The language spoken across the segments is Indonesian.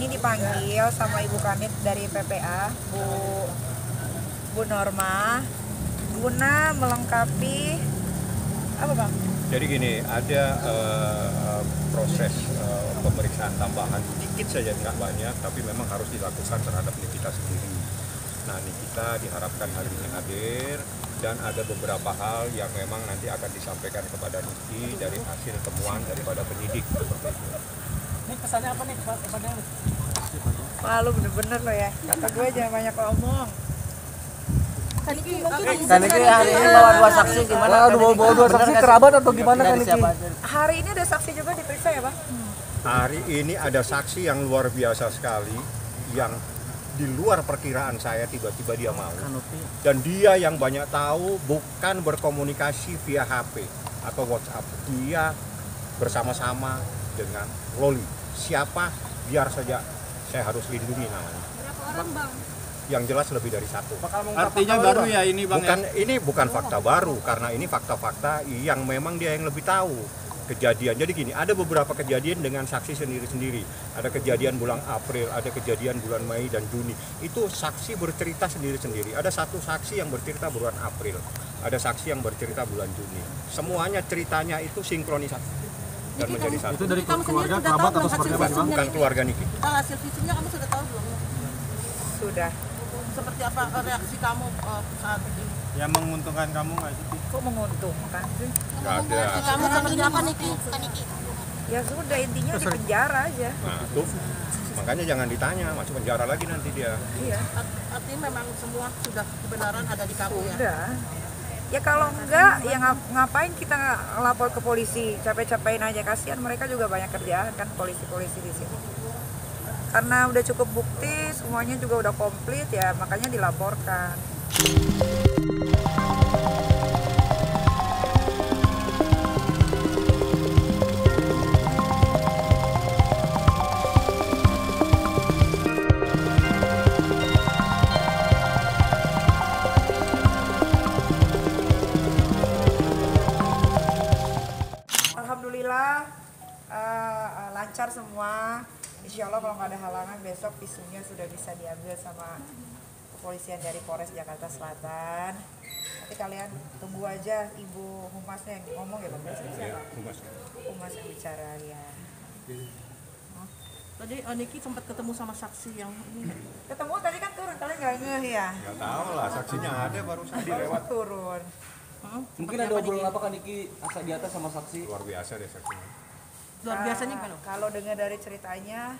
ini dipanggil sama Ibu Kanit dari PPA, Bu Norma, guna melengkapi apa Bang? Jadi gini, ada proses pemeriksaan tambahan sedikit saja, nggak banyak, tapi memang harus dilakukan terhadap Nikita sendiri. Nah, Nikita diharapkan hari ini hadir, dan ada beberapa hal yang memang nanti akan disampaikan kepada Niki dari hasil temuan daripada penyidik. Ini pesannya apa nih Pak? Wah, lu bener-bener lo ya, kata gue jangan banyak ngomong. Kan ini hari ini bawa dua saksi gimana? Bawa dua saksi kerabat atau gimana kan ini? Hari ini ada saksi juga diperiksa ya Bang? Hari ini ada saksi yang luar biasa sekali, yang di luar perkiraan saya, tiba-tiba dia mau. Dan dia yang banyak tahu, bukan berkomunikasi via HP atau WhatsApp. Dia bersama-sama dengan Loli. Siapa? Biar saja saya harus lindungi namanya. Berapa orang Bang? Yang jelas lebih dari satu. Artinya baru ya ini Bang? Ini bukan fakta baru, karena ini fakta-fakta yang memang dia yang lebih tahu kejadian. Jadi gini, ada beberapa kejadian dengan saksi sendiri-sendiri. Ada kejadian bulan April, ada kejadian bulan Mei dan Juni. Itu saksi bercerita sendiri-sendiri. Ada satu saksi yang bercerita bulan April, ada saksi yang bercerita bulan Juni. Semuanya ceritanya itu sinkronisasi dan menjadi satu. Itu dari keluarga, kerabat atau seperti apa? Bukan keluarga Niki. Hasil visumnya kamu sudah tahu belum? Sudah. Seperti apa reaksi kamu saat ini? Yang menguntungkan kamu nggak sih? Kok menguntungkan sih? Nggak ada. Kamu seperti apa Niki? Ya sudah, intinya di penjara aja. Nah, tuh. Makanya jangan ditanya, masuk penjara lagi nanti dia. Iya. Artinya memang semua sudah kebenaran ada di kamu ya? Udah. Ya kalau enggak, ya ngapain kita lapor ke polisi? Capek-capekin aja, kasihan mereka juga banyak kerjaan kan polisi-polisi di sini. Karena udah cukup bukti, semuanya juga udah komplit ya, makanya dilaporkan. Alhamdulillah lancar semua. Insya Allah kalau nggak ada halangan besok visumnya sudah bisa diambil sama kepolisian dari Polres Jakarta Selatan. Nanti kalian tunggu aja Ibu Humasnya yang ngomong ya Bang. Ya, Humas yang bicara ya. Tadi Niki sempat ketemu sama saksi yang Ketemu tadi kan turun, kalian nggak ngeh ya? nggak tahu lah, saksinya ada baru saya dilewat. Turun. Mungkin ada obrolan apa kan Niki di atas sama saksi? Luar biasa deh saksinya. luar biasanya kan? Kalau dengar dari ceritanya,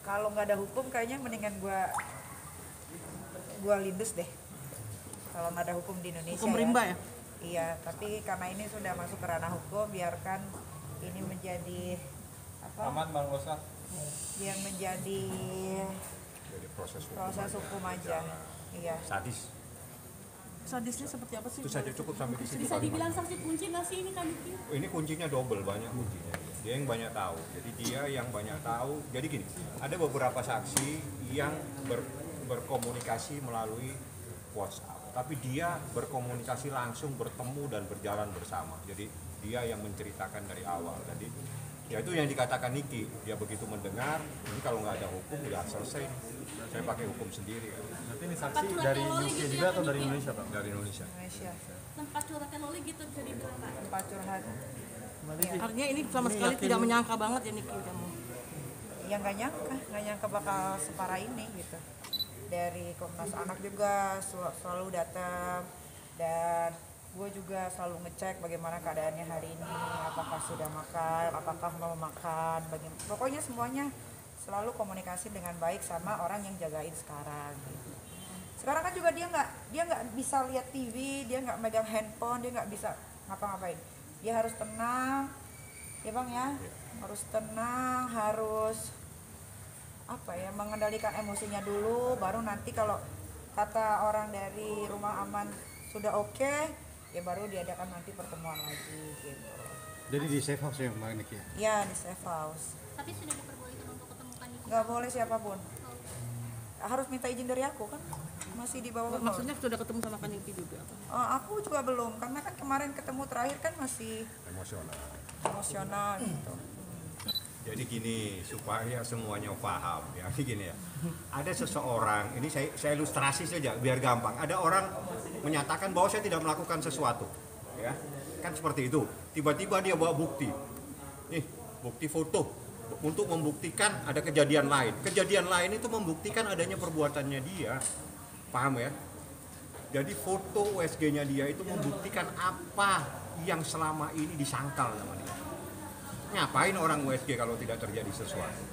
kalau nggak ada hukum kayaknya mendingan gua lindes deh. Kalau nggak ada hukum di Indonesia. Hukum rimba ya? Iya, tapi karena ini sudah masuk ke ranah hukum, biarkan ini menjadi apa? Aman Bang Rosa. Yang menjadi Jadi proses hukum aja. Iya. Sadis. Sadisnya seperti apa sih? Itu saja cukup sampai di situ. Bisa dibilang saksi kunci nggak sih ini kan Niki? Ini kuncinya double, banyak kuncinya. Dia yang banyak tahu. Jadi dia yang banyak tahu. Jadi gini, ada beberapa saksi yang berkomunikasi melalui WhatsApp, tapi dia berkomunikasi langsung, bertemu dan berjalan bersama. Jadi dia yang menceritakan dari awal. Jadi ya itu yang dikatakan Niki. Dia begitu mendengar, ini kalau nggak ada hukum udah selesai. Saya pakai hukum sendiri. Berarti ini saksi dari UK juga atau dari Indonesia Pak? Dari Indonesia. Indonesia. Tempat curhatnya Loli gitu bisa dibilang Pak. Tempat curhat. Artinya ini sama sekali tidak menyangka banget ya Niki kamu. Yang nggak nyangka bakal separah ini gitu. Dari Komnas Anak juga selalu datang, dan gue juga selalu ngecek bagaimana keadaannya hari ini, apakah sudah makan, apakah mau makan, pokoknya semuanya selalu komunikasi dengan baik sama orang yang jagain sekarang gitu. Sekarang kan juga dia nggak bisa lihat TV, dia nggak megang handphone, dia nggak bisa ngapa-ngapain. Dia harus tenang, ya Bang ya, harus tenang, harus apa ya, mengendalikan emosinya dulu, baru nanti kalau kata orang dari Rumah Aman sudah oke, ya baru diadakan nanti pertemuan lagi gitu. Jadi di safe house ya Mbak Niki? Ya di safe house. Tapi sudah diperbolehkan untuk ketemu kan Niki? Nggak boleh siapapun. Harus minta izin dari aku kan, masih di bawah. Maksudnya sudah ketemu sama Kaniki juga? Aku juga belum, karena kan kemarin ketemu terakhir kan masih Emosional. emosional gitu. Jadi gini, supaya semuanya paham ya, gini ya. Ada seseorang, ini saya ilustrasi saja biar gampang. Ada orang menyatakan bahwa saya tidak melakukan sesuatu, ya. Kan seperti itu. Tiba-tiba dia bawa bukti. Nih, bukti foto untuk membuktikan ada kejadian lain. Kejadian lain itu membuktikan adanya perbuatannya dia. Paham ya? Jadi foto USG-nya dia itu membuktikan apa yang selama ini disangkal sama dia. Ngapain orang USG kalau tidak terjadi sesuatu?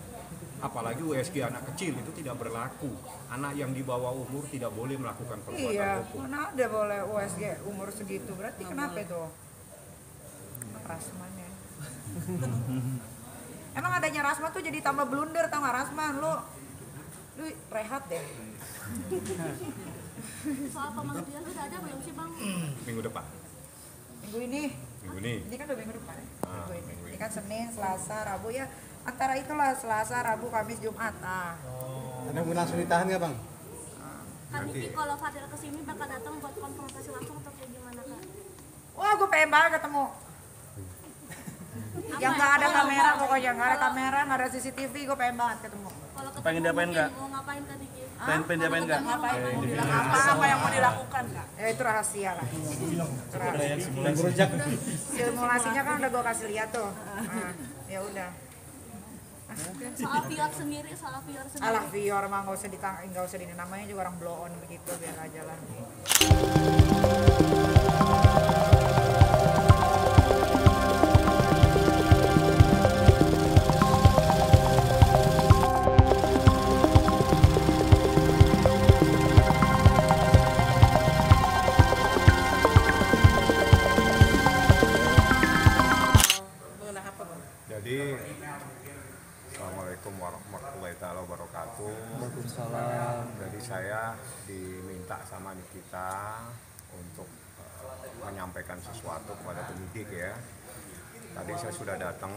Apalagi USG anak kecil itu tidak berlaku. Anak yang di bawah umur tidak boleh melakukan perbuatan Iya, hukum. mana ada boleh USG umur segitu, berarti kenapa itu? Rasmanya. Emang adanya Rasma tuh jadi tambah blunder, tau gak Rasma? Lu rehat deh. Soal pemanggilan udah ada belum sih bang? Minggu depan. Minggu ini. Minggu ini. Ini kan udah minggu depan ya? Minggu ini. Minggu Ini ini. kan Senin, Selasa, Rabu ya. Antara itulah Selasa, Rabu, Kamis, Jumat. Ada mau langsung ditahan nggak bang? Kan Nanti. Niki kalau Fadil kesini bakal datang buat konfrontasi langsung atau kayak gimana kak? Wah, gue pengen banget ketemu. Yang nggak ada kamera pokoknya, nggak ada kamera, nggak ada CCTV, gue pengen banget ketemu. Kalau ketemu Pengen diapain, mungkin Kak? mau ngapain Kak Niki? Pengen diapain nggak? Ngapain mau dilakukan? Apa yang mau dilakukan nggak? Ya itu rahasia lah. Dan berujak. Simulasinya kan udah gue kasih lihat tuh. Ya udah. Soal Vior sendiri, soal Vior sendiri. Alah Vior mah nggak usah ini namanya juga orang blow on begitu, biar aja lah. Jadi Assalamualaikum warahmatullahi wabarakatuh. Waalaikumsalam. Jadi saya diminta sama Nikita untuk menyampaikan sesuatu kepada penyidik ya. Tadi saya sudah datang.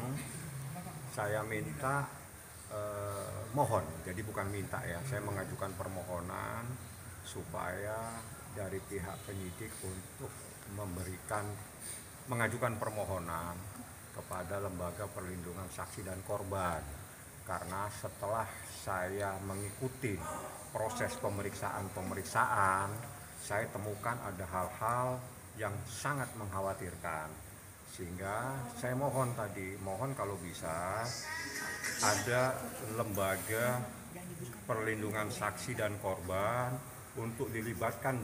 Saya minta mohon, jadi bukan minta ya. Saya mengajukan permohonan supaya dari pihak penyidik untuk mengajukan permohonan kepada Lembaga Perlindungan Saksi dan Korban, karena setelah saya mengikuti proses pemeriksaan, saya temukan ada hal-hal yang sangat mengkhawatirkan, sehingga saya mohon kalau bisa ada Lembaga Perlindungan Saksi dan Korban untuk dilibatkan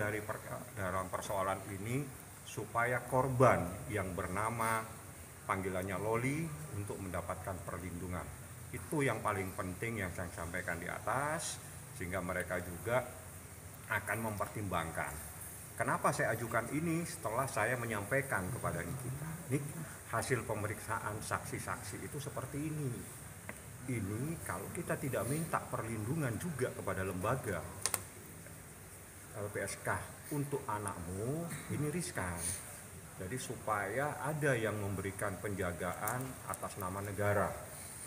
dalam persoalan ini, supaya korban yang bernama panggilannya Loli untuk mendapatkan perlindungan. Itu yang paling penting yang saya sampaikan di atas, sehingga mereka juga akan mempertimbangkan. Kenapa saya ajukan ini? Setelah saya menyampaikan kepada Nikita, Nik, hasil pemeriksaan saksi-saksi itu seperti ini. Ini kalau kita tidak minta perlindungan juga kepada lembaga LPSK untuk anakmu, ini riskan. Jadi supaya ada yang memberikan penjagaan atas nama negara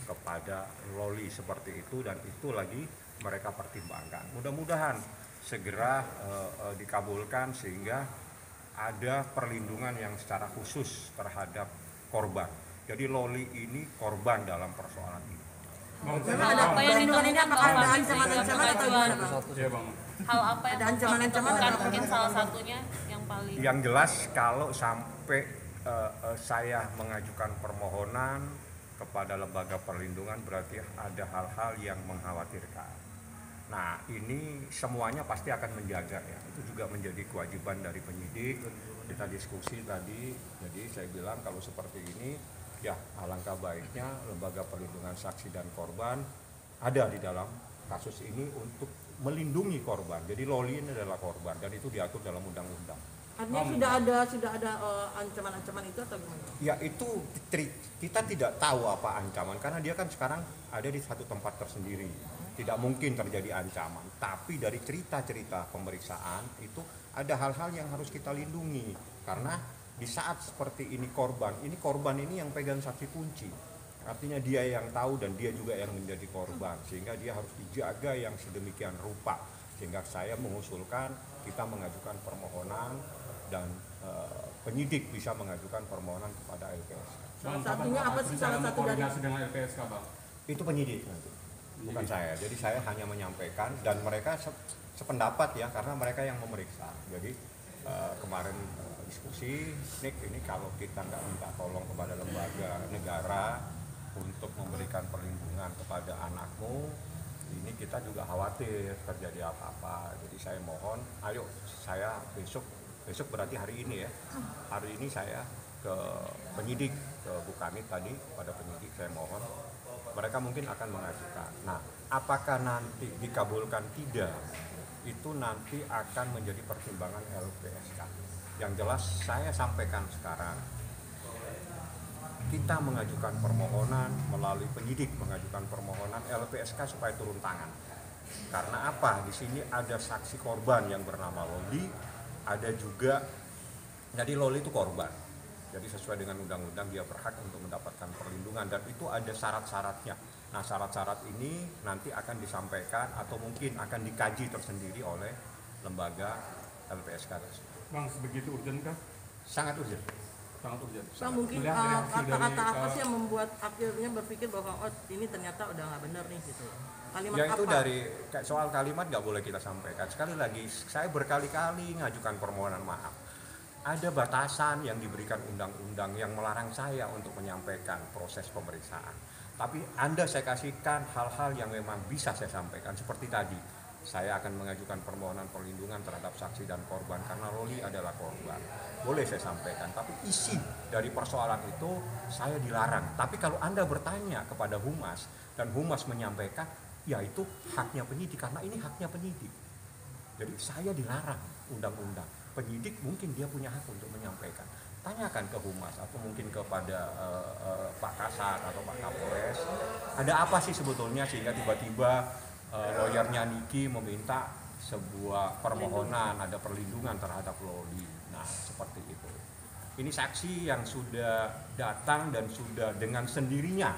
kepada Loli seperti itu, dan itu lagi mereka pertimbangkan. Mudah-mudahan segera dikabulkan sehingga ada perlindungan yang secara khusus terhadap korban. Jadi Loli ini korban dalam persoalan ini. Hal apa yang ditemukan ada ancaman-ancaman atau gimana Bang? Hal apa yang ditemukan mungkin salah satunya yang paling Yang jelas kalau sampai saya mengajukan permohonan kepada Lembaga Perlindungan, berarti ada hal-hal yang mengkhawatirkan. Nah, ini semuanya pasti akan menjaga ya. Itu juga menjadi kewajiban dari penyidik. Kita diskusi tadi, jadi saya bilang kalau seperti ini ya alangkah baiknya Lembaga Perlindungan Saksi dan Korban ada di dalam kasus ini untuk melindungi korban. Jadi Loli ini adalah korban dan itu diatur dalam undang-undang. Artinya sudah ada ancaman-ancaman itu atau gimana? Ya itu kita tidak tahu apa ancaman, karena dia kan sekarang ada di satu tempat tersendiri. Tidak mungkin terjadi ancaman, tapi dari cerita-cerita pemeriksaan itu ada hal-hal yang harus kita lindungi, karena di saat seperti ini korban ini yang pegang saksi kunci. Artinya dia yang tahu dan dia juga yang menjadi korban, sehingga dia harus dijaga yang sedemikian rupa. Sehingga saya mengusulkan kita mengajukan permohonan dan penyidik bisa mengajukan permohonan kepada LPSK Salah satunya apa sih, salah satu dari koordinasi dengan LPSK, Bang? Itu penyidik nanti, bukan saya. Jadi saya hanya menyampaikan dan mereka sependapat ya, karena mereka yang memeriksa. Jadi kemarin diskusi, Nick, ini kalau kita nggak minta tolong kepada lembaga negara untuk memberikan perlindungan kepada anakmu, ini kita juga khawatir terjadi apa-apa. Jadi saya mohon, ayo saya besok berarti hari ini ya, hari ini saya ke penyidik, ke Bu Kanit tadi, pada penyidik saya mohon, mereka mungkin akan mengajukan. Nah, apakah nanti dikabulkan tidak, itu nanti akan menjadi pertimbangan LPSK. Yang jelas saya sampaikan sekarang, kita mengajukan permohonan melalui penyidik, mengajukan permohonan LPSK supaya turun tangan. Karena apa? Di sini ada saksi korban yang bernama Loli, ada juga, jadi Loli itu korban. Jadi sesuai dengan undang-undang dia berhak untuk mendapatkan perlindungan dan itu ada syarat-syaratnya. Nah, syarat-syarat ini nanti akan disampaikan atau mungkin akan dikaji tersendiri oleh lembaga LPSK tersebut. Bang, sebegitu urgent kah? Sangat urgent. Sangat urgent. Bang, mungkin Melihat dari hasil kata-kata dari, apa sih yang membuat akhirnya berpikir bahwa oh ini ternyata udah nggak benar nih gitu. Kalimat Ya itu apa? dari soal kalimat nggak boleh kita sampaikan. Sekali lagi, saya berkali-kali ngajukan permohonan maaf. Ada batasan yang diberikan undang-undang yang melarang saya untuk menyampaikan proses pemeriksaan. Tapi Anda saya kasihkan hal-hal yang memang bisa saya sampaikan. Seperti tadi, saya akan mengajukan permohonan perlindungan terhadap saksi dan korban karena Loli adalah korban. Boleh saya sampaikan, tapi isi dari persoalan itu saya dilarang. Tapi kalau Anda bertanya kepada Humas dan Humas menyampaikan, ya itu haknya penyidik karena ini haknya penyidik. Jadi saya dilarang undang-undang. Penyidik mungkin dia punya hak untuk menyampaikan. Tanyakan ke Humas atau mungkin kepada Pak Kasat atau Pak Kapolres, ada apa sih sebetulnya sehingga tiba-tiba lawyernya Niki meminta sebuah permohonan, ada perlindungan terhadap Loli. Nah, seperti itu. Ini saksi yang sudah datang dan sudah dengan sendirinya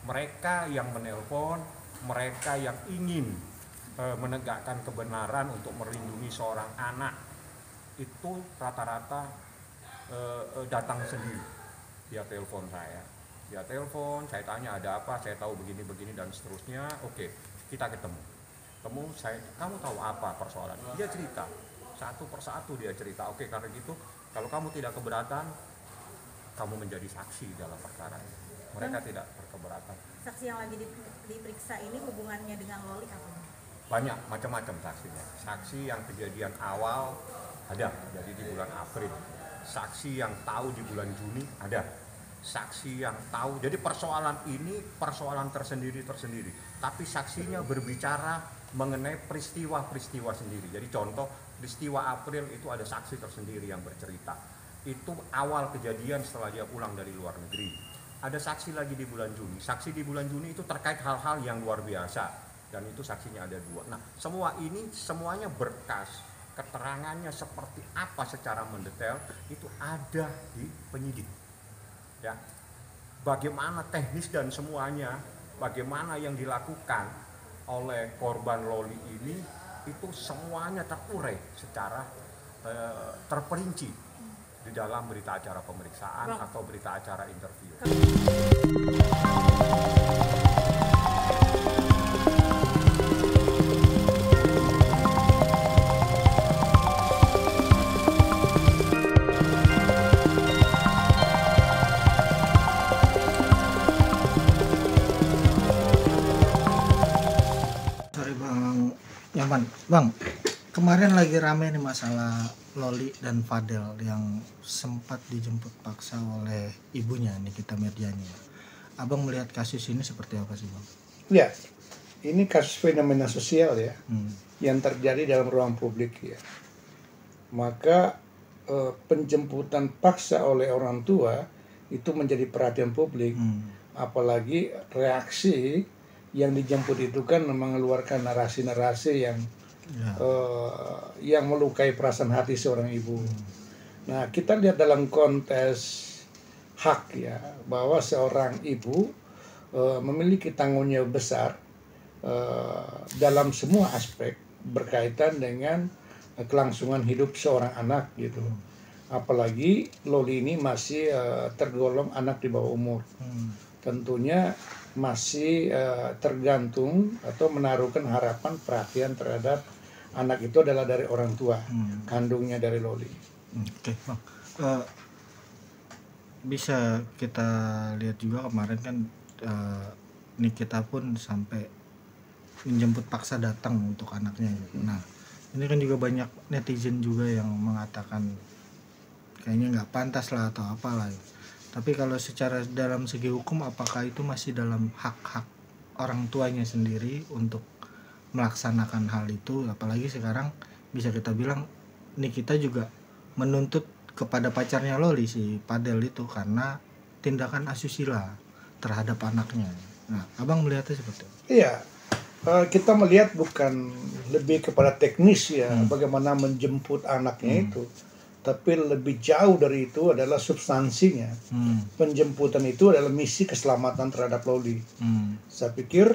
mereka yang menelpon, mereka yang ingin menegakkan kebenaran untuk melindungi seorang anak itu rata-rata datang sendiri. Dia telepon saya, saya tanya ada apa, saya tahu begini-begini dan seterusnya. Oke, kita ketemu, kamu tahu apa persoalan? Dia cerita, satu persatu dia cerita. Oke, karena gitu, kalau kamu tidak keberatan, kamu menjadi saksi dalam perkara ini. Mereka tidak berkeberatan. Saksi yang lagi diperiksa ini hubungannya dengan Loli apa? Banyak, macam-macam saksinya. Saksi yang kejadian awal ada, jadi di bulan April. Saksi yang tahu di bulan Juni ada. Saksi yang tahu, jadi persoalan ini persoalan tersendiri. Tapi saksinya berbicara mengenai peristiwa-peristiwa sendiri. Jadi contoh, peristiwa April itu ada saksi tersendiri yang bercerita. Itu awal kejadian setelah dia pulang dari luar negeri. Ada saksi lagi di bulan Juni. Saksi di bulan Juni itu terkait hal-hal yang luar biasa. Dan itu saksinya ada 2. Nah, semua ini semuanya berkas. Keterangannya seperti apa secara mendetail itu ada di penyidik. Ya. Bagaimana teknis dan semuanya, bagaimana yang dilakukan oleh korban Loli ini itu semuanya terurai secara terperinci di dalam berita acara pemeriksaan atau berita acara interview. Bang, kemarin lagi rame nih masalah Loli dan Fadel yang sempat dijemput paksa oleh ibunya Nikita Mirjani. Abang melihat kasus ini seperti apa sih, Bang? Ya, ini kasus fenomena sosial ya, yang terjadi dalam ruang publik ya. Maka penjemputan paksa oleh orang tua itu menjadi perhatian publik, apalagi reaksi yang dijemput itu kan mengeluarkan narasi-narasi yang melukai perasaan hati seorang ibu. Nah, kita lihat dalam konteks hak ya, bahwa seorang ibu memiliki tanggung jawab besar dalam semua aspek berkaitan dengan kelangsungan hidup seorang anak gitu. Apalagi Loli ini masih tergolong anak di bawah umur. Tentunya masih tergantung atau menaruhkan harapan perhatian terhadap anak itu adalah dari orang tua kandungnya dari Loli. Oke, Bang. Bisa kita lihat juga kemarin kan Nikita pun sampai menjemput paksa datang untuk anaknya. Nah, ini kan juga banyak netizen juga yang mengatakan kayaknya nggak pantas lah atau apalah. Tapi kalau secara dalam segi hukum, apakah itu masih dalam hak-hak orang tuanya sendiri untuk melaksanakan hal itu? Apalagi sekarang bisa kita bilang Nikita juga menuntut kepada pacarnya Loli, si Fadel itu, karena tindakan asusila terhadap anaknya. Nah, Abang melihatnya seperti itu? Iya, kita melihat bukan lebih kepada teknis ya, bagaimana menjemput anaknya itu, tapi lebih jauh dari itu adalah substansinya. Penjemputan itu adalah misi keselamatan terhadap Loli. Saya pikir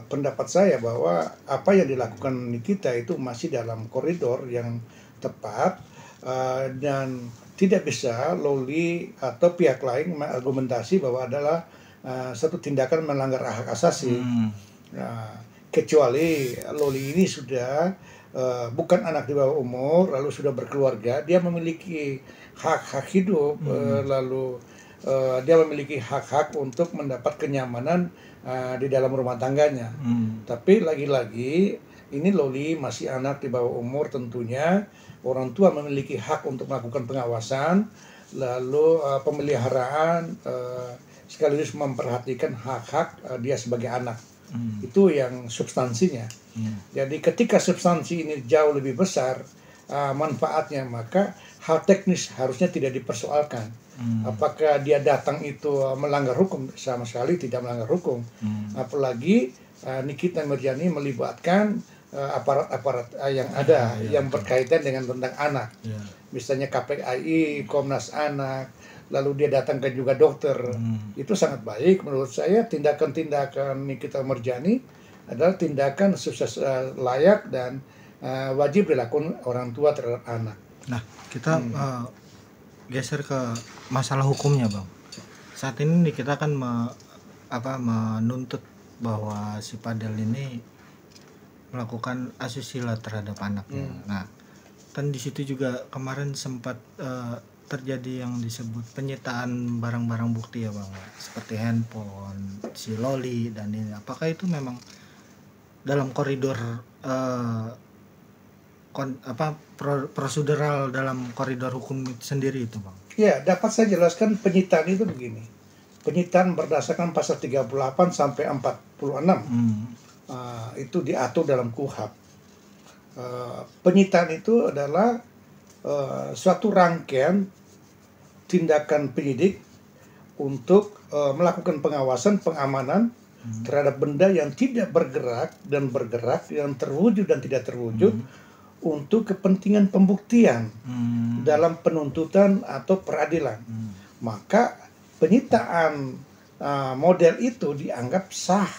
pendapat saya bahwa apa yang dilakukan Nikita itu masih dalam koridor yang tepat, dan tidak bisa Loli atau pihak lain mengargumentasi bahwa adalah satu tindakan melanggar hak asasi. Kecuali Loli ini sudah bukan anak di bawah umur, lalu sudah berkeluarga, dia memiliki hak-hak hidup, lalu dia memiliki hak-hak untuk mendapat kenyamanan di dalam rumah tangganya. Tapi lagi-lagi ini Loli masih anak di bawah umur, tentunya orang tua memiliki hak untuk melakukan pengawasan, lalu pemeliharaan, sekaligus memperhatikan hak-hak dia sebagai anak. Itu yang substansinya. Jadi ketika substansi ini jauh lebih besar manfaatnya, maka hal teknis harusnya tidak dipersoalkan. Apakah dia datang itu melanggar hukum? Sama sekali tidak melanggar hukum. Apalagi Nikita Mirzani melibatkan aparat-aparat yang ada yang berkaitan dengan tentang anak. Misalnya KPAI, Komnas Anak, lalu dia datangkan juga dokter. Itu sangat baik menurut saya. Tindakan-tindakan Nikita Mirzani adalah tindakan sukses, layak dan wajib dilakukan orang tua terhadap anak. Nah, kita geser ke masalah hukumnya, Bang. Saat ini kita kan menuntut bahwa si Fadel ini melakukan asusila terhadap anaknya. Nah, kan di situ juga kemarin sempat terjadi yang disebut penyitaan barang-barang bukti ya, Bang, seperti handphone si Loli dan ini. Apakah itu memang dalam koridor prosedural dalam koridor hukum sendiri itu, Bang? Ya, dapat saya jelaskan penyitaan itu begini. Penyitaan berdasarkan pasal 38 sampai 46. Itu diatur dalam KUHP. Penyitaan itu adalah suatu rangkaian tindakan penyidik untuk melakukan pengawasan, pengamanan terhadap benda yang tidak bergerak, yang terwujud dan tidak terwujud, untuk kepentingan pembuktian dalam penuntutan atau peradilan. Maka penyitaan model itu dianggap sah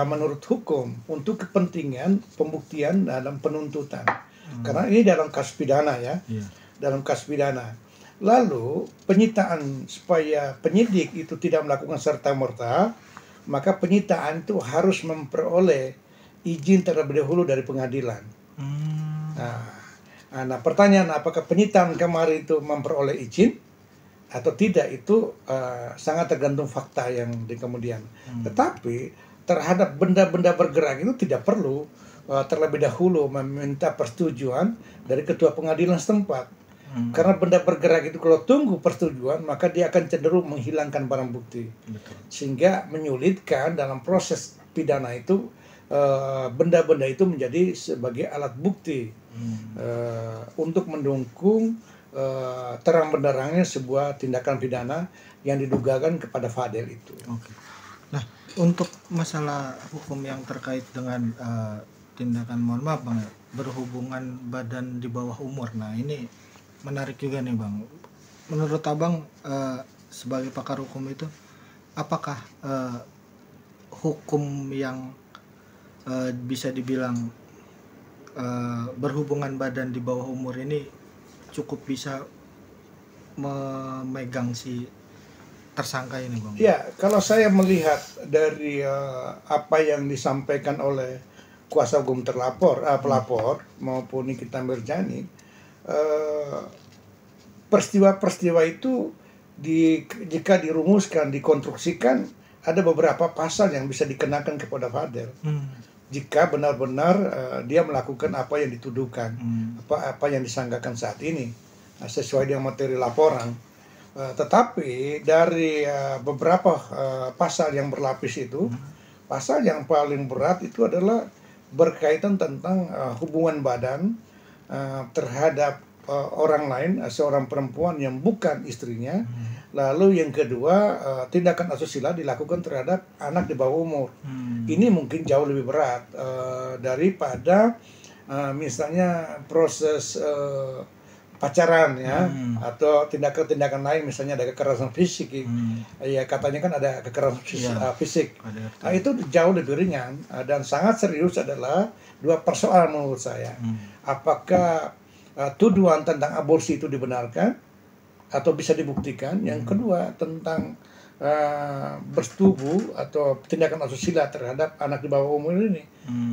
menurut hukum untuk kepentingan pembuktian dalam penuntutan. Karena ini dalam kasus pidana ya. Dalam kasus pidana. Lalu penyitaan supaya penyidik itu tidak melakukan serta-merta, maka penyitaan itu harus memperoleh izin terlebih dahulu dari pengadilan. Nah, pertanyaan apakah penyitaan kemarin itu memperoleh izin atau tidak, itu sangat tergantung fakta yang di kemudian. Tetapi terhadap benda-benda bergerak itu tidak perlu terlebih dahulu meminta persetujuan dari ketua pengadilan setempat. Karena benda bergerak itu kalau tunggu persetujuan, maka dia akan cenderung menghilangkan barang bukti. Sehingga menyulitkan dalam proses pidana itu benda-benda itu menjadi sebagai alat bukti untuk mendukung terang benderangnya sebuah tindakan pidana yang didugakan kepada Fadel itu. Nah, untuk masalah hukum yang terkait dengan tindakan, mohon maaf Bang, berhubungan badan di bawah umur. Nah, ini menarik juga nih Bang. Menurut Abang sebagai pakar hukum itu, apakah hukum yang bisa dibilang berhubungan badan di bawah umur ini cukup bisa memegang si tersangka ini, Bang? Ya, kalau saya melihat dari apa yang disampaikan oleh kuasa hukum pelapor maupun Nikita Mirzani, peristiwa-peristiwa itu jika dirumuskan, dikonstruksikan, ada beberapa pasal yang bisa dikenakan kepada Fadel. Jika benar-benar dia melakukan apa yang dituduhkan, apa yang disangkakan saat ini, sesuai dengan materi laporan. Tetapi dari beberapa pasal yang berlapis itu, pasal yang paling berat itu adalah berkaitan tentang hubungan badan terhadap orang lain, seorang perempuan yang bukan istrinya. Lalu yang kedua, tindakan asusila dilakukan terhadap anak di bawah umur. Ini mungkin jauh lebih berat daripada misalnya proses pacaran ya, atau tindakan-tindakan lain, misalnya ada kekerasan fisik. Ya katanya kan ada kekerasan fisik. Nah, itu jauh lebih ringan dan sangat serius adalah dua persoalan menurut saya. Apakah tuduhan tentang aborsi itu dibenarkan atau bisa dibuktikan? Yang kedua tentang bersetubuh atau tindakan asusila terhadap anak di bawah umur ini.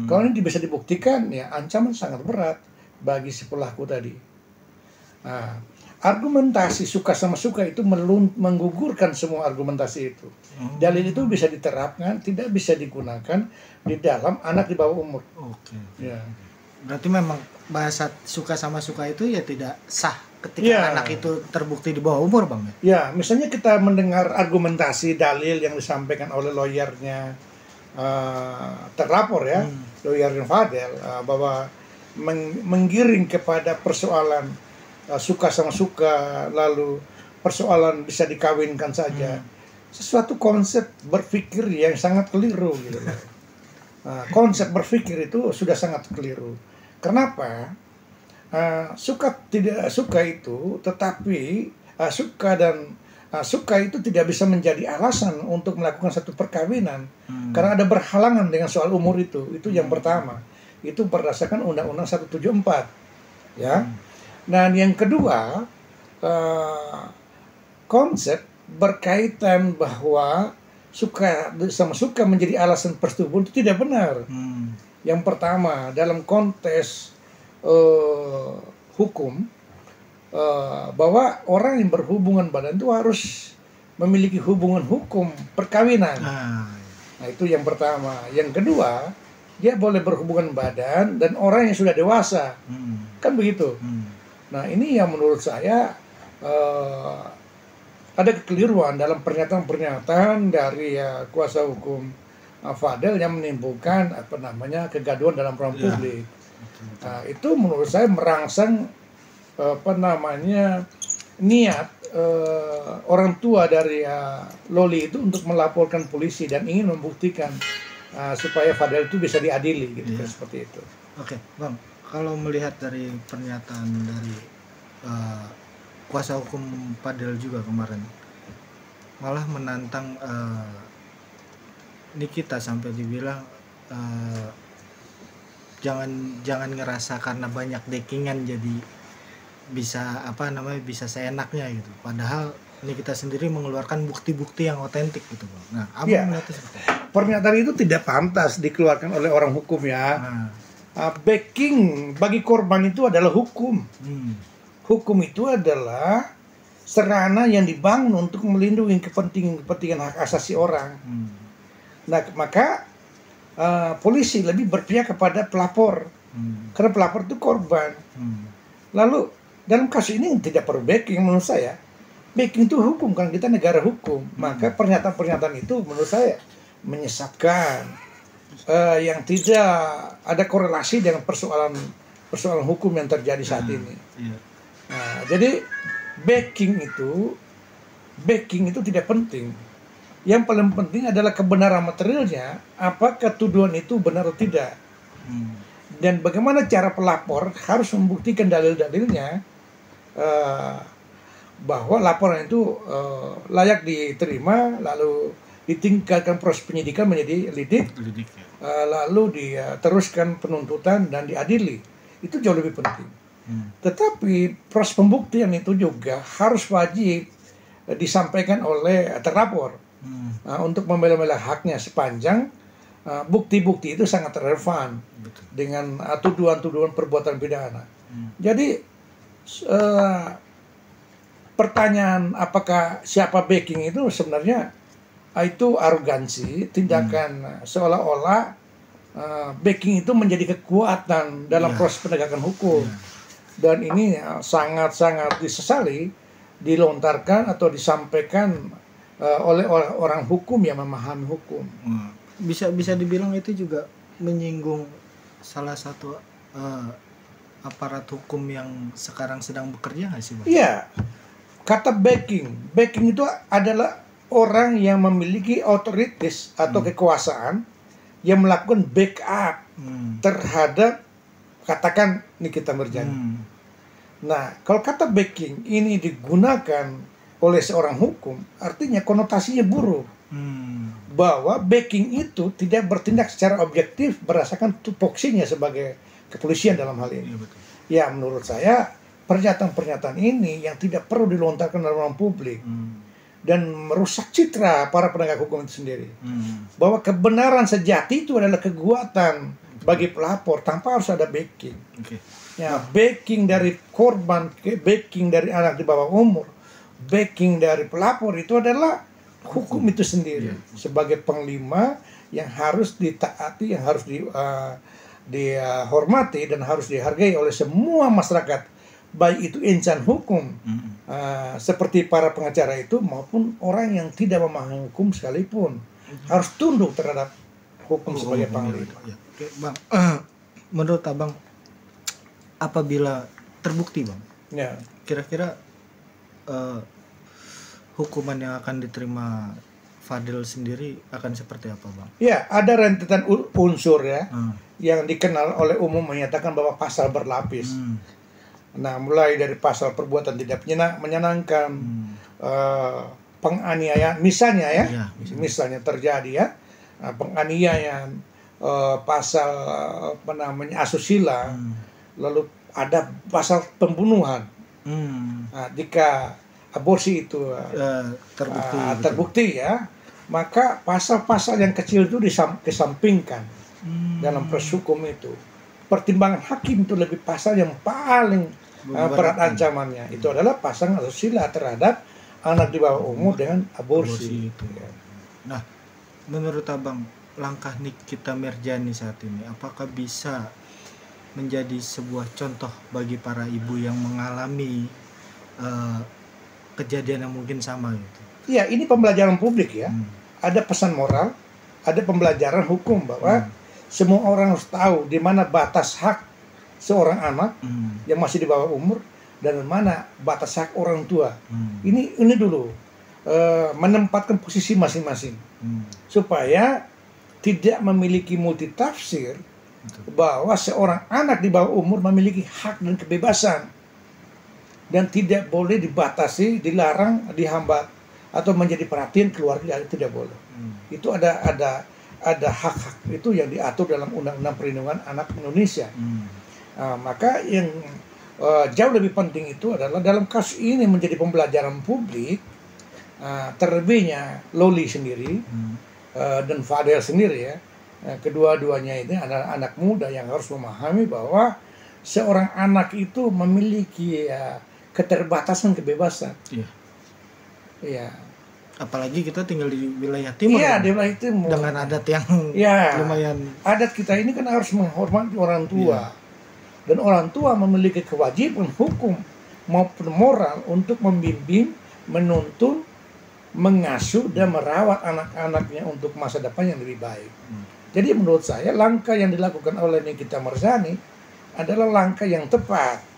Kalau ini bisa dibuktikan, ya ancaman sangat berat bagi si pelaku tadi. Nah, argumentasi suka sama suka itu menggugurkan semua argumentasi itu. Dalil itu bisa diterapkan, tidak bisa digunakan di dalam anak di bawah umur. Oke. Ya. Berarti memang bahasa suka sama suka itu ya tidak sah ketika anak itu terbukti di bawah umur, Bang? Ya, misalnya kita mendengar argumentasi dalil yang disampaikan oleh lawyernya terlapor ya, lawyernya Fadel, bahwa menggiring kepada persoalan suka sama suka, lalu persoalan bisa dikawinkan saja. Sesuatu konsep berpikir yang sangat keliru gitu. Konsep berpikir itu sudah sangat keliru. Kenapa? Suka tidak suka itu, tetapi suka itu tidak bisa menjadi alasan untuk melakukan satu perkawinan, karena ada berhalangan dengan soal umur itu yang pertama. Itu berdasarkan Undang-Undang 174 ya. Dan yang kedua, konsep berkaitan bahwa suka sama suka menjadi alasan persetubuhan itu tidak benar. Yang pertama, dalam konteks hukum, bahwa orang yang berhubungan badan itu harus memiliki hubungan hukum perkawinan. Nah, itu yang pertama. Yang kedua, dia boleh berhubungan badan dan orang yang sudah dewasa. Kan begitu. Nah, ini yang menurut saya ada kekeliruan dalam pernyataan-pernyataan dari kuasa hukum Fadel yang menimbulkan kegaduhan dalam ruang publik. Nah, itu menurut saya merangsang niat orang tua dari Loli itu untuk melaporkan polisi dan ingin membuktikan supaya Fadel itu bisa diadili gitu, seperti itu. Oke, Bang. Kalau melihat dari pernyataan dari kuasa hukum Fadel juga kemarin, malah menantang Nikita sampai dibilang jangan ngerasa karena banyak dekingan jadi bisa bisa seenaknya gitu. Padahal Nikita sendiri mengeluarkan bukti-bukti yang otentik gitu, Bang. Nah, Abang melihatnya seperti apa? Pernyataan itu tidak pantas dikeluarkan oleh orang hukum ya. Backing bagi korban itu adalah hukum. Hukum itu adalah sarana yang dibangun untuk melindungi kepentingan hak asasi orang. Nah, maka polisi lebih berpihak kepada pelapor, karena pelapor itu korban. Lalu dalam kasus ini tidak perlu backing menurut saya. Backing itu hukum, kan kita negara hukum. Maka pernyataan-pernyataan itu menurut saya menyesatkan, yang tidak ada korelasi dengan persoalan hukum yang terjadi saat ini. Nah, jadi backing itu tidak penting. Yang paling penting adalah kebenaran materialnya, apakah tuduhan itu benar atau tidak. Dan bagaimana cara pelapor harus membuktikan dalil-dalilnya bahwa laporan itu layak diterima, lalu ditingkatkan proses penyidikan menjadi lidik, lalu diteruskan penuntutan dan diadili. Itu jauh lebih penting. Tetapi proses pembuktian itu juga harus wajib disampaikan oleh terlapor untuk membela haknya sepanjang bukti-bukti itu sangat relevan dengan tuduhan-tuduhan perbuatan pidana. Jadi pertanyaan apakah siapa backing itu sebenarnya itu arogansi, tindakan seolah-olah backing itu menjadi kekuatan dalam proses penegakan hukum. Dan ini sangat-sangat disesali dilontarkan atau disampaikan oleh orang hukum yang memahami hukum. Bisa dibilang itu juga menyinggung salah satu aparat hukum yang sekarang sedang bekerja nggak sih, Bang? Iya, kata backing itu adalah orang yang memiliki otoritas atau kekuasaan yang melakukan backup terhadap katakan Nikita Mirzani. Nah, kalau kata backing ini digunakan oleh seorang hukum, artinya konotasinya buruk. Bahwa backing itu tidak bertindak secara objektif berdasarkan tupoksinya sebagai kepolisian dalam hal ini. Ya, menurut saya pernyataan-pernyataan ini yang tidak perlu dilontarkan dalam ruang publik dan merusak citra para penegak hukum itu sendiri. Bahwa kebenaran sejati itu adalah kekuatan bagi pelapor tanpa harus ada backing. Ya, backing dari korban, backing dari anak di bawah umur, backing dari pelapor itu adalah hukum itu sendiri sebagai panglima yang harus ditaati, yang harus dihormati dan harus dihargai oleh semua masyarakat, baik itu insan hukum seperti para pengacara itu maupun orang yang tidak memahami hukum sekalipun harus tunduk terhadap hukum sebagai panglima. Oke, Bang. Menurut Abang, apabila terbukti, Bang, kira-kira hukuman yang akan diterima Fadil sendiri akan seperti apa, Bang? Ya, ada rentetan unsur yang dikenal oleh umum menyatakan bahwa pasal berlapis. Nah, mulai dari pasal perbuatan tidak menyenangkan, penganiayaan, misalnya terjadi penganiayaan, pasal asusila, lalu ada pasal pembunuhan. Nah, jika aborsi itu terbukti maka pasal-pasal yang kecil itu dikesampingkan dalam proses hukum itu. Pertimbangan hakim itu lebih pasal yang paling berat ancamannya. Itu adalah pasal asusila terhadap anak di bawah umur dengan aborsi. Nah, menurut Abang, langkah Nikita Mirzani saat ini apakah bisa menjadi sebuah contoh bagi para ibu yang mengalami kejadian yang mungkin sama gitu? Ya, ini pembelajaran publik ya. Ada pesan moral, ada pembelajaran hukum bahwa semua orang harus tahu di mana batas hak seorang anak yang masih di bawah umur dan mana batas hak orang tua. Ini dulu menempatkan posisi masing-masing supaya tidak memiliki multitafsir bahwa seorang anak di bawah umur memiliki hak dan kebebasan dan tidak boleh dibatasi, dilarang, dihambat atau menjadi perhatian keluarga, tidak boleh. Itu ada hak-hak itu yang diatur dalam Undang-Undang Perlindungan Anak Indonesia. Maka yang jauh lebih penting itu adalah dalam kasus ini menjadi pembelajaran publik, terlebihnya Loli sendiri dan Fadel sendiri kedua-duanya ini adalah anak muda yang harus memahami bahwa seorang anak itu memiliki keterbatasan kebebasan. Iya. Apalagi kita tinggal di wilayah timur. Iya, di wilayah timur. Dengan adat yang lumayan. Adat kita ini kan harus menghormati orang tua. Dan orang tua memiliki kewajiban hukum maupun moral untuk membimbing, menuntun, mengasuh dan merawat anak-anaknya untuk masa depan yang lebih baik. Jadi menurut saya langkah yang dilakukan oleh Nikita Mirzani adalah langkah yang tepat.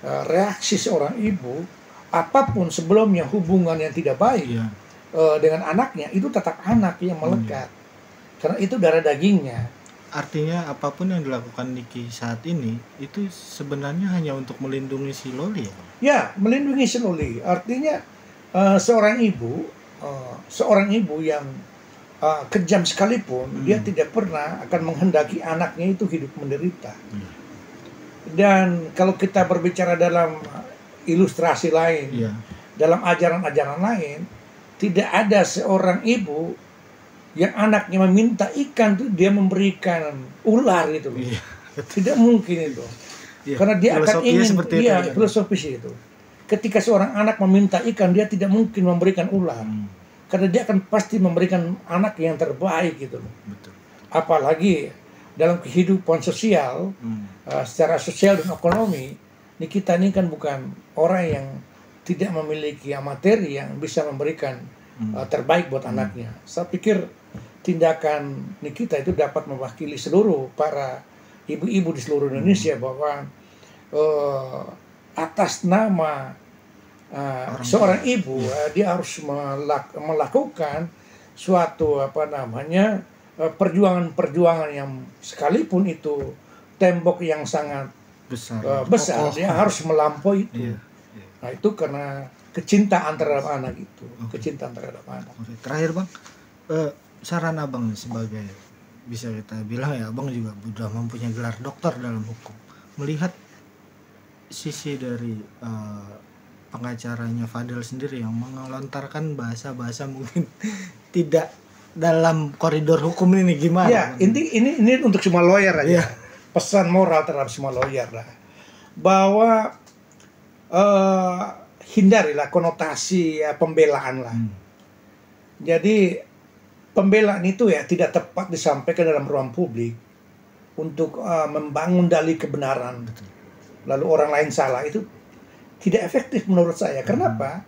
Reaksi seorang ibu apapun sebelumnya hubungan yang tidak baik dengan anaknya itu tetap anak yang melekat karena itu darah dagingnya. Artinya apapun yang dilakukan Niki saat ini itu sebenarnya hanya untuk melindungi si Loli ya? Ya, melindungi si Loli. Artinya seorang ibu yang kejam sekalipun dia tidak pernah akan menghendaki anaknya itu hidup menderita. Dan kalau kita berbicara dalam ilustrasi lain, Iya. dalam ajaran-ajaran lain, tidak ada seorang ibu yang anaknya meminta ikan tuh dia memberikan ular gitu loh. Iya. Tidak mungkin itu. Iya. Karena dia akan Filosofinya ingin, seperti itu, iya, ya. filosofis itu. Ketika seorang anak meminta ikan, dia tidak mungkin memberikan ular. Karena dia akan pasti memberikan anak yang terbaik gitu loh. Betul. Apalagi dalam kehidupan sosial, secara sosial dan ekonomi, ini kita ini kan bukan orang yang tidak memiliki materi yang bisa memberikan terbaik buat anaknya. Saya pikir tindakan Nikita itu dapat mewakili seluruh para ibu-ibu di seluruh Indonesia bahwa atas nama seorang ibu dia harus melakukan suatu perjuangan-perjuangan yang sekalipun itu tembok yang sangat besar, Kokoh. dia harus melampaui itu. Iya. Nah itu karena kecintaan terhadap anak itu, kecintaan terhadap anak. Oke, terakhir Bang, saran Abang nih sebagai, bisa kita bilang ya, Abang juga sudah mempunyai gelar doktor dalam hukum. Melihat sisi dari pengacaranya Fadel sendiri yang mengelontarkan bahasa-bahasa mungkin tidak dalam koridor hukum ini, gimana? Ya, ini untuk semua lawyer aja. Iya. Pesan moral terhadap semua lawyer lah. Bahwa hindarilah konotasi pembelaan lah. Jadi pembelaan itu ya tidak tepat disampaikan dalam ruang publik untuk membangun dalih kebenaran. Lalu orang lain salah, itu tidak efektif menurut saya. Kenapa?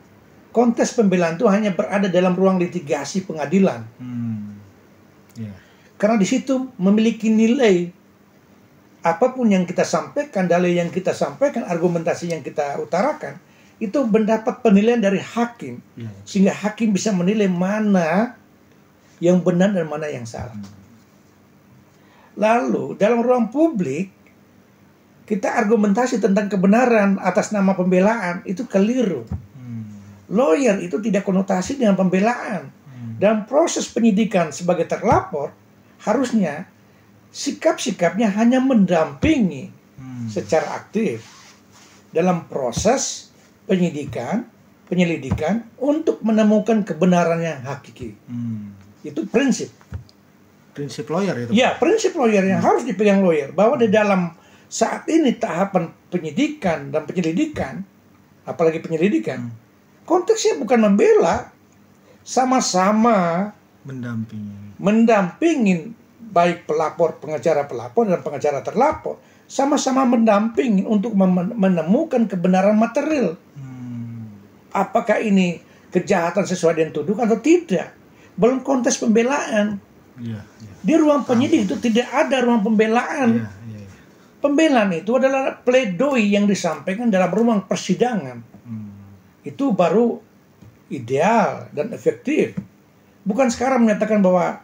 Kontes pembelaan itu hanya berada dalam ruang litigasi pengadilan. Yeah. Karena di situ memiliki nilai. Apapun yang kita sampaikan, dalil yang kita sampaikan, argumentasi yang kita utarakan, itu mendapat penilaian dari hakim. Sehingga hakim bisa menilai mana yang benar dan mana yang salah. Lalu dalam ruang publik, kita argumentasi tentang kebenaran atas nama pembelaan, itu keliru. Lawyer itu tidak konotasi dengan pembelaan. Dalam proses penyidikan sebagai terlapor, harusnya sikap-sikapnya hanya mendampingi secara aktif dalam proses penyelidikan untuk menemukan kebenaran yang hakiki. Itu prinsip lawyer itu. Ya, prinsip lawyer yang harus dipegang lawyer, bahwa di dalam saat ini tahapan penyidikan dan penyelidikan, apalagi penyelidikan, konteksnya bukan membela, sama-sama mendampingin baik pelapor, pengacara pelapor dan pengacara terlapor, sama-sama mendampingi untuk menemukan kebenaran material. Apakah ini kejahatan sesuai dengan tuduhan atau tidak? Belum konteks pembelaan. Di ruang penyidik itu tidak ada ruang pembelaan. Pembelaan itu adalah pledoi yang disampaikan dalam ruang persidangan. Itu baru ideal dan efektif. Bukan sekarang menyatakan bahwa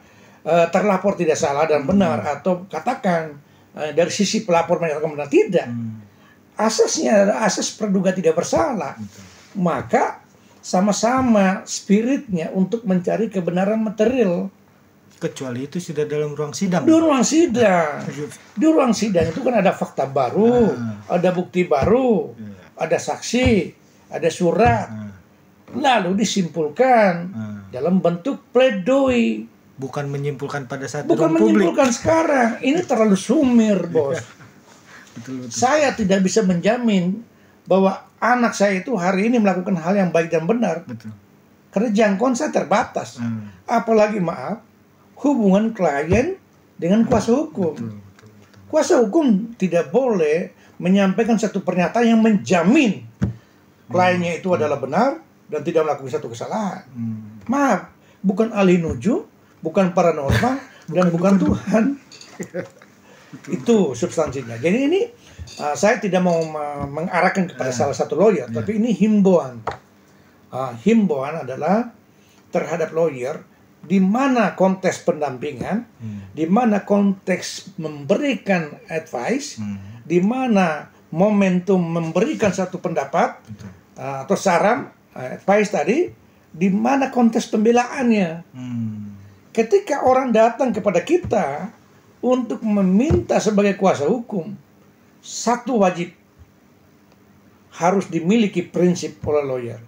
terlapor tidak salah dan benar, atau katakan dari sisi pelapor menyatakan benar. Tidak. Asasnya adalah asas praduga tidak bersalah. Maka sama-sama spiritnya untuk mencari kebenaran material. Kecuali itu sudah dalam ruang sidang. Di ruang sidang. Di ruang sidang itu kan ada fakta baru, ada bukti baru, ada saksi, ada surat. Lalu disimpulkan dalam bentuk pledoi. Bukan menyimpulkan pada saat bukan ruang publik. menyimpulkan sekarang. Ini terlalu sumir, Bos. Betul. Saya tidak bisa menjamin bahwa anak saya itu hari ini melakukan hal yang baik dan benar. Betul. Karena jangkauan saya terbatas. Apalagi hubungan klien dengan kuasa hukum. Betul. Kuasa hukum tidak boleh menyampaikan satu pernyataan yang menjamin kliennya itu adalah benar dan tidak melakukan satu kesalahan. Maaf, bukan ahli nujum, bukan paranormal, dan bukan Tuhan. Itu substansinya. Jadi ini saya tidak mau mengarahkan kepada salah satu lawyer, tapi ini himbauan. Himbauan adalah terhadap lawyer, di mana konteks pendampingan, di mana konteks memberikan advice, di mana momentum memberikan satu pendapat atau saran, advice tadi, di mana konteks pembelaannya. Ketika orang datang kepada kita untuk meminta sebagai kuasa hukum, satu wajib harus dimiliki prinsip oleh lawyer,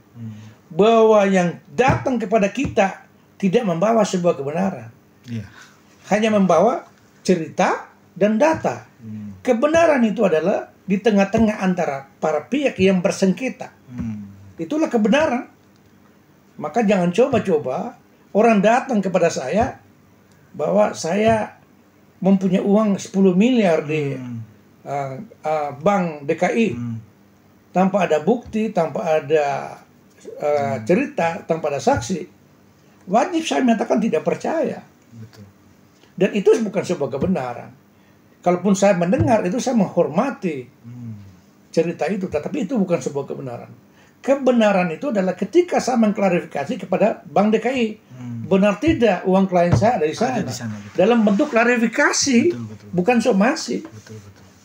bahwa yang datang kepada kita tidak membawa sebuah kebenaran, hanya membawa cerita dan data. Kebenaran itu adalah di tengah-tengah antara para pihak yang bersengketa. Itulah kebenaran. Maka jangan coba-coba orang datang kepada saya bahwa saya mempunyai uang 10 miliar di Bank DKI tanpa ada bukti, tanpa ada cerita, tanpa ada saksi. Wajib saya menyatakan tidak percaya. Dan itu bukan sebuah kebenaran. Kalaupun saya mendengar itu, saya menghormati cerita itu, tetapi itu bukan sebuah kebenaran. Kebenaran itu adalah ketika saya mengklarifikasi kepada Bank DKI, benar tidak uang klien saya ada di sana, dalam bentuk klarifikasi, bukan somasi.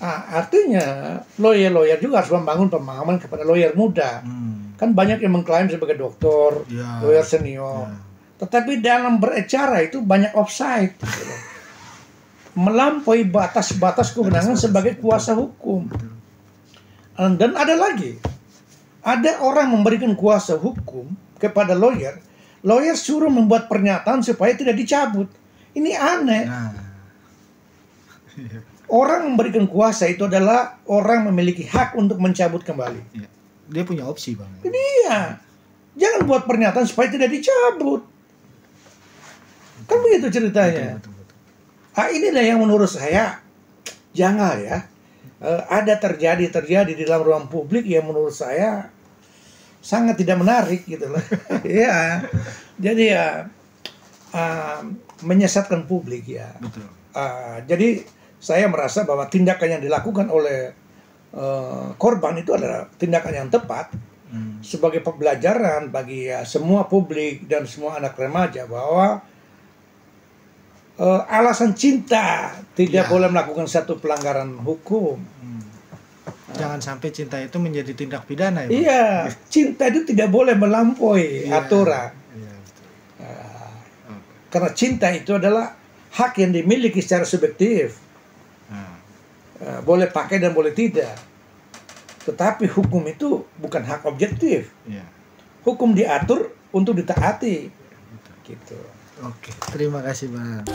Artinya lawyer juga harus membangun pemahaman kepada lawyer muda. Kan banyak yang mengklaim sebagai doktor, lawyer senior, tetapi dalam beracara itu banyak offside, melampaui batas-batas kewenangan sebagai kuasa hukum. Dan ada lagi, ada orang memberikan kuasa hukum kepada lawyer, lawyer suruh membuat pernyataan supaya tidak dicabut. Ini aneh. Orang memberikan kuasa itu adalah orang memiliki hak untuk mencabut kembali. Dia punya opsi, Bang. Dia jangan buat pernyataan supaya tidak dicabut. Kan begitu ceritanya. Inilah yang menurut saya jangan ya. Ada terjadi di dalam ruang publik yang menurut saya sangat tidak menarik gitu loh. Ya. Jadi ya menyesatkan publik ya. Betul. Jadi saya merasa bahwa tindakan yang dilakukan oleh korban itu adalah tindakan yang tepat sebagai pembelajaran bagi semua publik dan semua anak remaja bahwa alasan cinta tidak boleh melakukan satu pelanggaran hukum. Jangan sampai cinta itu menjadi tindak pidana ya, Bang? Iya, cinta itu tidak boleh melampaui aturan. Karena cinta itu adalah hak yang dimiliki secara subjektif. Boleh pakai dan boleh tidak. Tetapi hukum itu bukan hak objektif. Hukum diatur untuk ditaati. Gitu. Oke, terima kasih, Bang.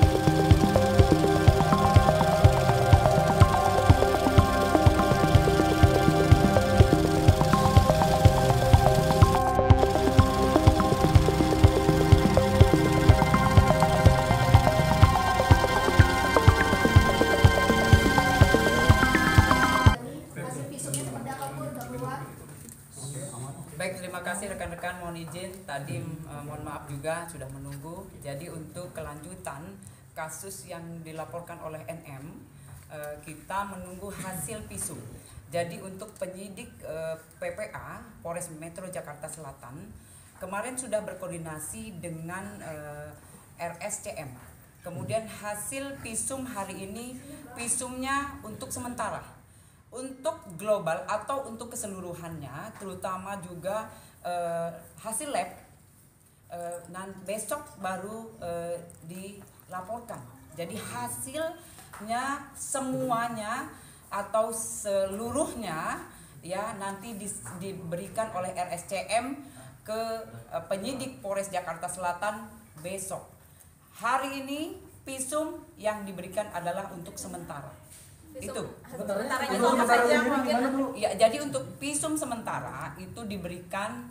Baik, terima kasih rekan-rekan, mohon izin tadi mohon maaf juga sudah menunggu. Jadi untuk kelanjutan kasus yang dilaporkan oleh NM, kita menunggu hasil visum. Jadi untuk penyidik PPA Polres Metro Jakarta Selatan kemarin sudah berkoordinasi dengan RSCM. Kemudian hasil visum hari ini, visumnya untuk sementara. Untuk global atau untuk keseluruhannya, terutama juga hasil lab, besok baru dilaporkan. Jadi hasilnya semuanya atau seluruhnya ya nanti diberikan oleh RSCM ke penyidik Polres Jakarta Selatan besok. Hari ini visum yang diberikan adalah untuk sementara. Itu ya, jadi untuk visum sementara itu diberikan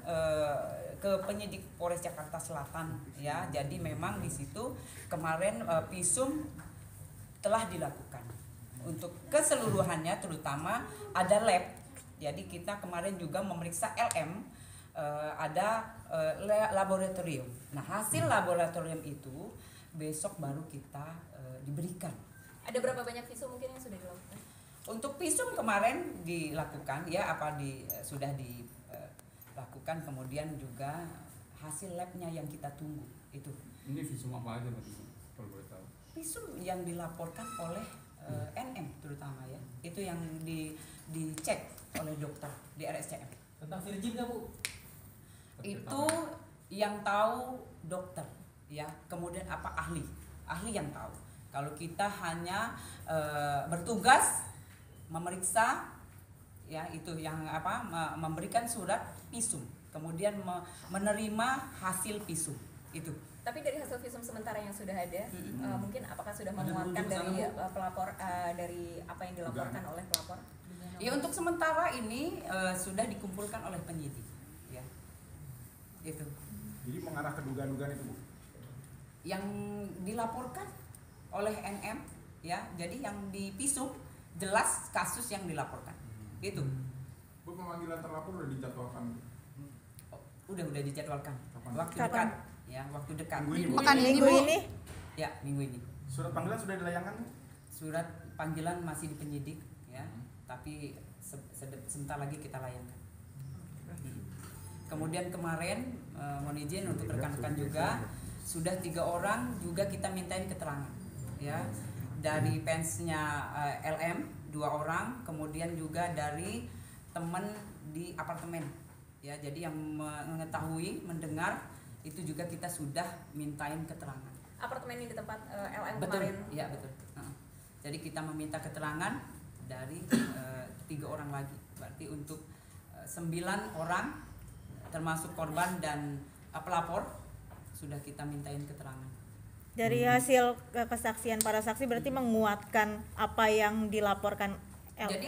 ke penyidik Polres Jakarta Selatan ya. Jadi memang di situ kemarin visum telah dilakukan. Untuk keseluruhannya terutama ada lab. Jadi kita kemarin juga memeriksa LM, ada laboratorium. Nah, hasil laboratorium itu besok baru kita diberikan. Ada berapa banyak visum mungkin yang sudah dilakukan? Untuk visum kemarin dilakukan ya, sudah dilakukan, kemudian juga hasil labnya yang kita tunggu itu. Ini visum apa aja nanti kalau boleh tahu? Visum yang dilaporkan oleh NM terutama ya, itu yang dicek oleh dokter di RSCM. Tentang virgin nggak, Bu? Itu yang tahu dokter ya, kemudian apa ahli yang tahu. Kalau kita hanya bertugas memeriksa ya itu yang memberikan surat visum, kemudian menerima hasil visum itu. Tapi dari hasil visum sementara yang sudah ada, mungkin apakah sudah menguatkan dari pelapor dari apa yang dilaporkan oleh pelapor? Ya untuk sementara ini sudah dikumpulkan oleh penyidik, ya. Itu. Jadi mengarah ke dugaan-dugaan itu, Bu? Yang dilaporkan oleh NM, ya. Jadi yang di visum jelas kasus yang dilaporkan. Itu. Bu, pemanggilan terlapor udah dijadwalkan? Udah dijadwalkan. Waktu Kapan? dekat. Ya, waktu dekat. Minggu ini? Ya, minggu ini. Surat panggilan sudah dilayangkan? Surat panggilan masih di penyidik, ya. Tapi sebentar lagi kita layangkan. Kemudian kemarin mohon izin untuk rekan-rekan juga sudah 3 orang juga kita mintain keterangan, ya. Dari fansnya LM 2 orang, kemudian juga dari teman di apartemen, ya. Jadi yang mengetahui, mendengar itu juga kita sudah mintain keterangan. Apartemen ini di tempat LM Betul, kemarin? ya betul. Jadi kita meminta keterangan dari 3 orang lagi, berarti untuk 9 orang termasuk korban dan pelapor sudah kita mintain keterangan. Dari hasil kesaksian para saksi berarti menguatkan apa yang dilaporkan LM. Jadi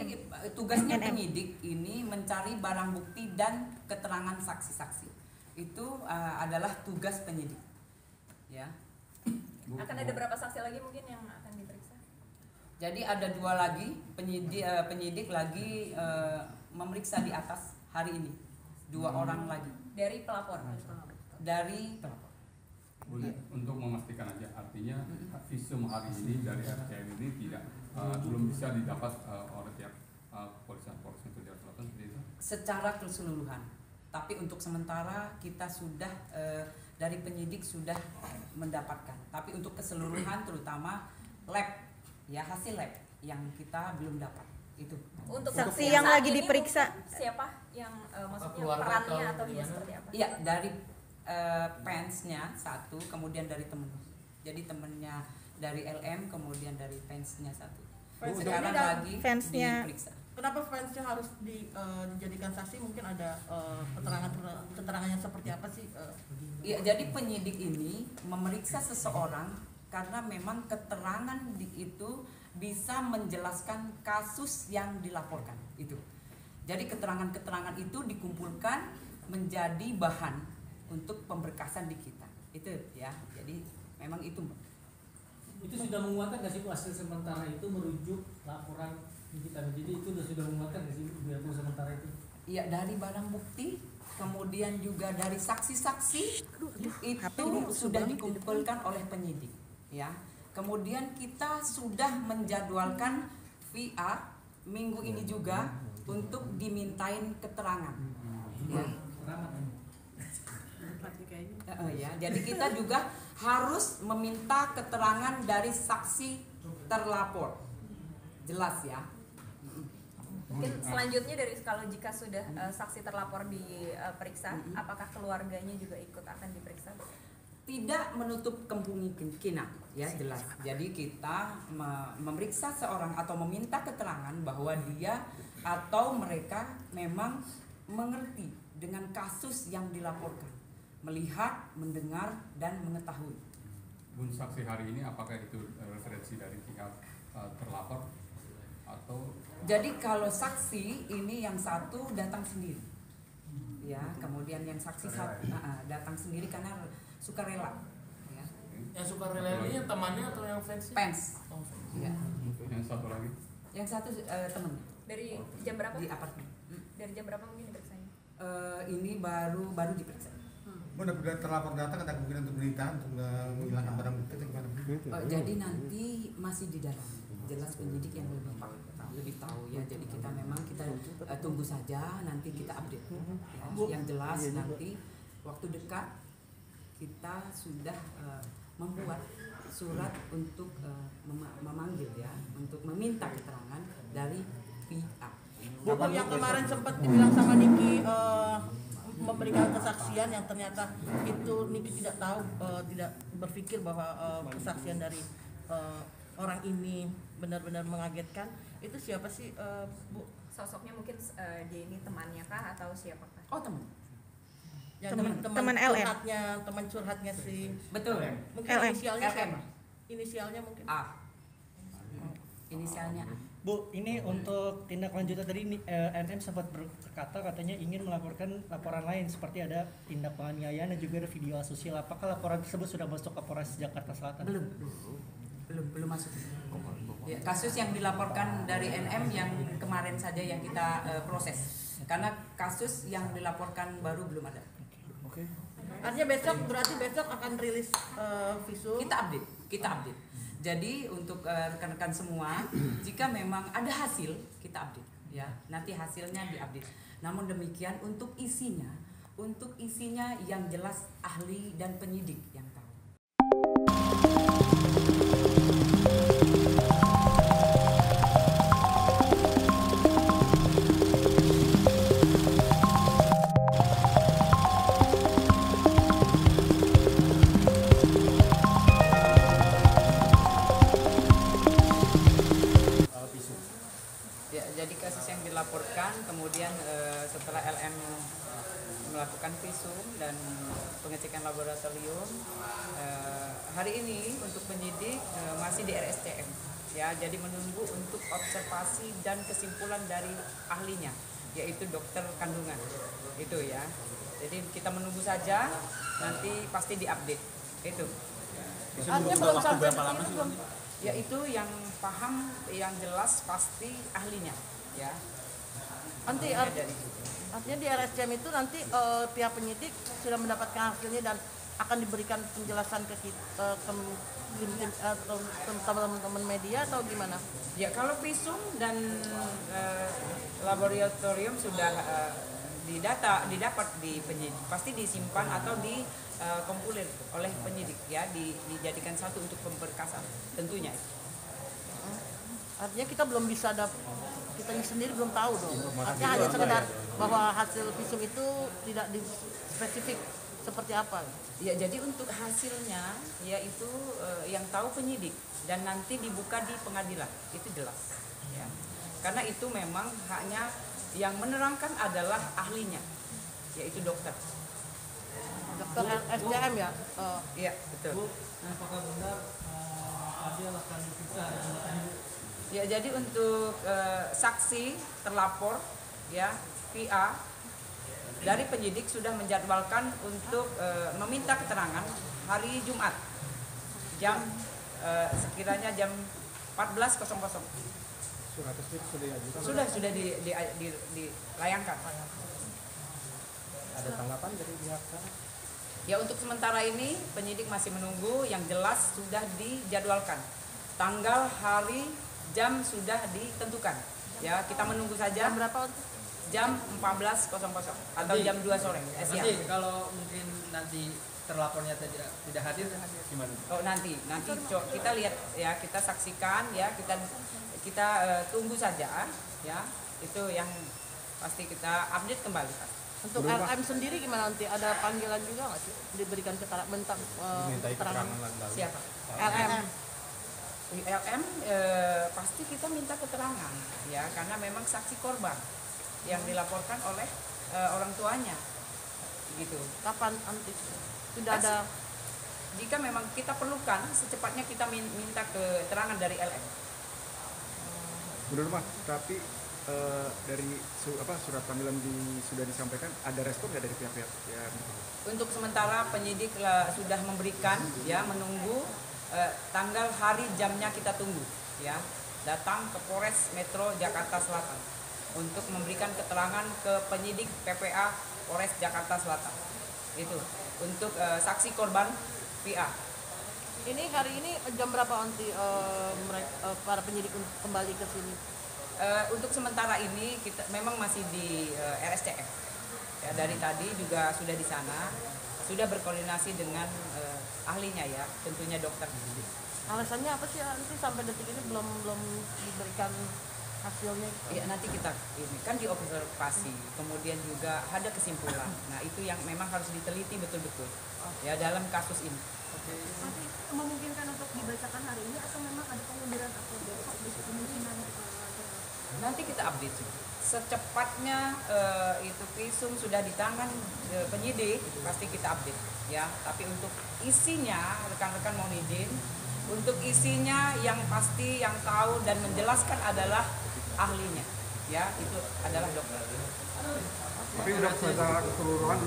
tugasnya penyidik ini mencari barang bukti dan keterangan saksi-saksi. Itu adalah tugas penyidik, ya. Akan ada berapa saksi lagi mungkin yang akan diperiksa? Jadi ada 2 lagi penyidik lagi memeriksa di atas hari ini 2 orang lagi Dari pelapor? dari pelapor. Untuk memastikan aja, artinya visum hari ini dari RCM ini tidak belum bisa didapat oleh pihak kepolisian Jakarta Selatan seperti itu? Secara keseluruhan, tapi untuk sementara kita sudah dari penyidik sudah mendapatkan, tapi untuk keseluruhan terutama lab, ya, hasil lab yang kita belum dapat itu. Untuk saksi yang lagi diperiksa siapa yang maksudnya perannya atau dia seperti apa? Iya, dari fansnya 1, kemudian dari temen. Jadi temennya dari LM, kemudian dari fansnya 1. Sekarang lagi fansnya diperiksa. Kenapa fansnya harus dijadikan saksi? Mungkin ada keterangannya seperti apa sih? Iya, jadi penyidik ini memeriksa seseorang karena memang keterangan itu bisa menjelaskan kasus yang dilaporkan itu. Jadi keterangan-keterangan itu dikumpulkan menjadi bahan untuk pemberkasan di kita. Itu ya. Jadi memang itu. Itu sudah menguatkan nggak sih hasil sementara itu merujuk laporan kita, jadi itu sudah menguatkan nggak sih biarpun sementara itu? Iya, dari barang bukti, kemudian juga dari saksi-saksi itu sudah dikumpulkan oleh penyidik, ya. Kemudian kita sudah menjadwalkan VR minggu ini juga untuk dimintain keterangan, ya. Ya, jadi kita juga harus meminta keterangan dari saksi terlapor, jelas ya. Mungkin selanjutnya dari kalau jika sudah saksi terlapor diperiksa, apakah keluarganya juga ikut akan diperiksa? Tidak menutup kemungkinan, ya jelas. Jadi kita memeriksa seorang atau meminta keterangan bahwa dia atau mereka memang mengerti dengan kasus yang dilaporkan, melihat, mendengar, dan mengetahui. Bun, saksi hari ini apakah itu referensi dari pihak terlapor atau? Jadi kalau saksi ini yang 1 datang sendiri, ya. Kemudian yang saksi datang sendiri karena sukarela, ya. Yang sukarela ini yang temannya atau yang fans? Fans. Ya. Yang 1 lagi? Yang 1 temen. Dari jam berapa? Di apartemen. Dari jam berapa mungkin diperiksanya? Ini baru diperiksa. Udah terlapor datang ada kemungkinan untuk ditahan untuk menghilangkan barang bukti atau gimana? Jadi nanti masih di dalam, jelas penyidik yang lebih tahu ya. Jadi kita tunggu saja, nanti kita update. Ya, yang jelas nanti waktu dekat kita sudah membuat surat untuk memanggil ya, untuk meminta keterangan dari pihak. Bu, yang kemarin sempat dibilang sama Niki memberikan kesaksian yang ternyata itu Niki tidak tahu, tidak berpikir bahwa kesaksian dari orang ini benar-benar mengagetkan. Itu siapa sih Bu? Sosoknya mungkin dia ini temannya kah atau siapakah? Oh, teman. Yang Teman LM. teman curhatnya si. Betul. Mungkin LM. inisialnya LM. siapa? Inisialnya mungkin. A. Inisialnya A. Bu, ini untuk tindak lanjutnya tadi NM sempat berkata katanya ingin melaporkan laporan lain seperti ada tindak penganiayaan dan juga ada video asusila. Apakah laporan tersebut sudah masuk ke Polres Jakarta Selatan? Belum masuk. Ya, kasus yang dilaporkan dari NM yang kemarin saja yang kita proses. Karena kasus yang dilaporkan baru belum ada. Oke. Artinya berarti besok akan rilis visum. Kita update. Jadi untuk rekan-rekan semua, jika memang ada hasil, kita update ya. Nanti hasilnya diupdate. Namun demikian untuk isinya yang jelas ahli dan penyidik yang tahu. Jadi kasus yang dilaporkan, kemudian setelah LM melakukan visum dan pengecekan laboratorium, hari ini untuk penyidik masih di RSCM, ya. Jadi menunggu untuk observasi dan kesimpulan dari ahlinya, yaitu dokter kandungan, itu ya. Jadi kita menunggu saja, nanti pasti diupdate, itu. Artinya belum sampai berapa belum? Ya itu yang paham, yang jelas pasti ahlinya, ya. Nanti artinya di RSCM itu nanti pihak penyidik sudah mendapatkan hasilnya dan akan diberikan penjelasan ke teman-teman media atau gimana? Ya kalau visum dan laboratorium sudah didapat di penyidik, pasti disimpan atau dikompulir oleh penyidik, ya, dijadikan satu untuk pemberkasan tentunya. Artinya kita belum bisa kita sendiri belum tahu dong. Artinya hanya sekedar bahwa hasil visum itu tidak spesifik seperti apa. Ya jadi untuk hasilnya yaitu yang tahu penyidik dan nanti dibuka di pengadilan, itu jelas, ya. Karena itu memang hanya yang menerangkan adalah ahlinya, yaitu dokter. Dokter SDM ya? Iya, betul. Bu, apakah benar Fadel akan diperiksa hari Jumat ini? Ya, jadi untuk saksi terlapor, ya, PA dari penyidik sudah menjadwalkan untuk meminta keterangan hari Jumat jam sekiranya jam 14.00. Surat tersebut sudah diajukan? Sudah dilayangkan. Ada tanggapan dari pihak sana? Ya untuk sementara ini penyidik masih menunggu, yang jelas sudah dijadwalkan. Tanggal, hari, jam sudah ditentukan. Ya, kita menunggu saja. Jam berapa? Jam 14.00 atau jam 2 sore. Siang. Nanti kalau mungkin nanti terlapornya tidak hadir gimana? Oh nanti kita lihat ya, kita saksikan ya, kita tunggu saja ya, itu yang pasti kita update kembali, Pak. Untuk LM sendiri gimana nanti? Ada panggilan juga nggak sih? Diberikan keterangan keterangan siapa? LM. LM pasti kita minta keterangan ya, karena memang saksi korban yang dilaporkan oleh orang tuanya, gitu. Kapan nanti? Sudah ada? Jika memang kita perlukan, secepatnya kita minta keterangan dari LM. Benar, Mas. Tapi dari surat panggilan sudah disampaikan, ada respon nggak dari pihak-pihak? Ya. Untuk sementara penyidik sudah memberikan, ya, menunggu tanggal, hari, jamnya kita tunggu, ya, datang ke Polres Metro Jakarta Selatan untuk memberikan keterangan ke penyidik PPA Polres Jakarta Selatan. Itu untuk saksi korban PA. Ini hari ini jam berapa nanti para penyidik kembali ke sini? Untuk sementara ini kita memang masih di RSCM. Ya, dari tadi juga sudah di sana, sudah berkoordinasi dengan ahlinya, ya, tentunya dokter. Alasannya apa sih nanti sampai detik ini belum diberikan hasilnya? Ya nanti kita ini kan diobservasi, kemudian juga ada kesimpulan. Nah itu yang memang harus diteliti betul-betul ya dalam kasus ini. Nanti memungkinkan untuk dibacakan hari ini atau memang ada pengunduran atau besok kemungkinan Nanti kita update sih. Secepatnya itu visum sudah di tangan penyidik pasti kita update ya. Tapi untuk isinya rekan-rekan mohon izin, untuk isinya yang pasti yang tahu dan menjelaskan adalah ahlinya ya, itu adalah dokter. Tapi sudah secara keseluruhan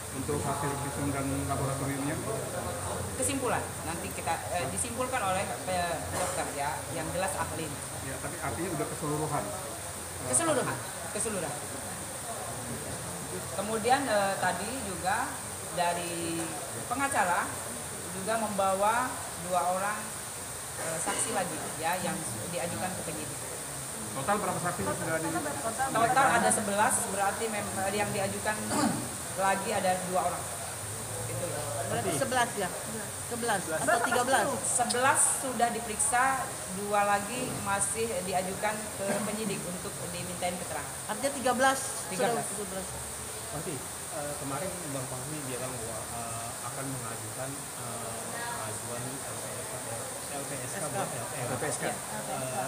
untuk hasil visum dan laboratoriumnya Kesimpulan nanti kita disimpulkan oleh dokter ya, yang jelas ahlinya. ya, tapi artinya sudah keseluruhan. Keseluruhan. Kemudian tadi juga dari pengacara juga membawa 2 orang saksi lagi ya yang diajukan ke penyidik. Total berapa saksi yang sudah di? Total ada 11, berarti yang diajukan lagi ada 2 orang. Itu. Berarti 11 ya? 11 atau 13? 11 sudah diperiksa, 2 lagi masih diajukan ke penyidik untuk dimintain keterangan. Artinya 13. 13. Nanti kemarin Bang Fahmi bilang bahwa akan mengajukan ajuan LPSK buat LPSK.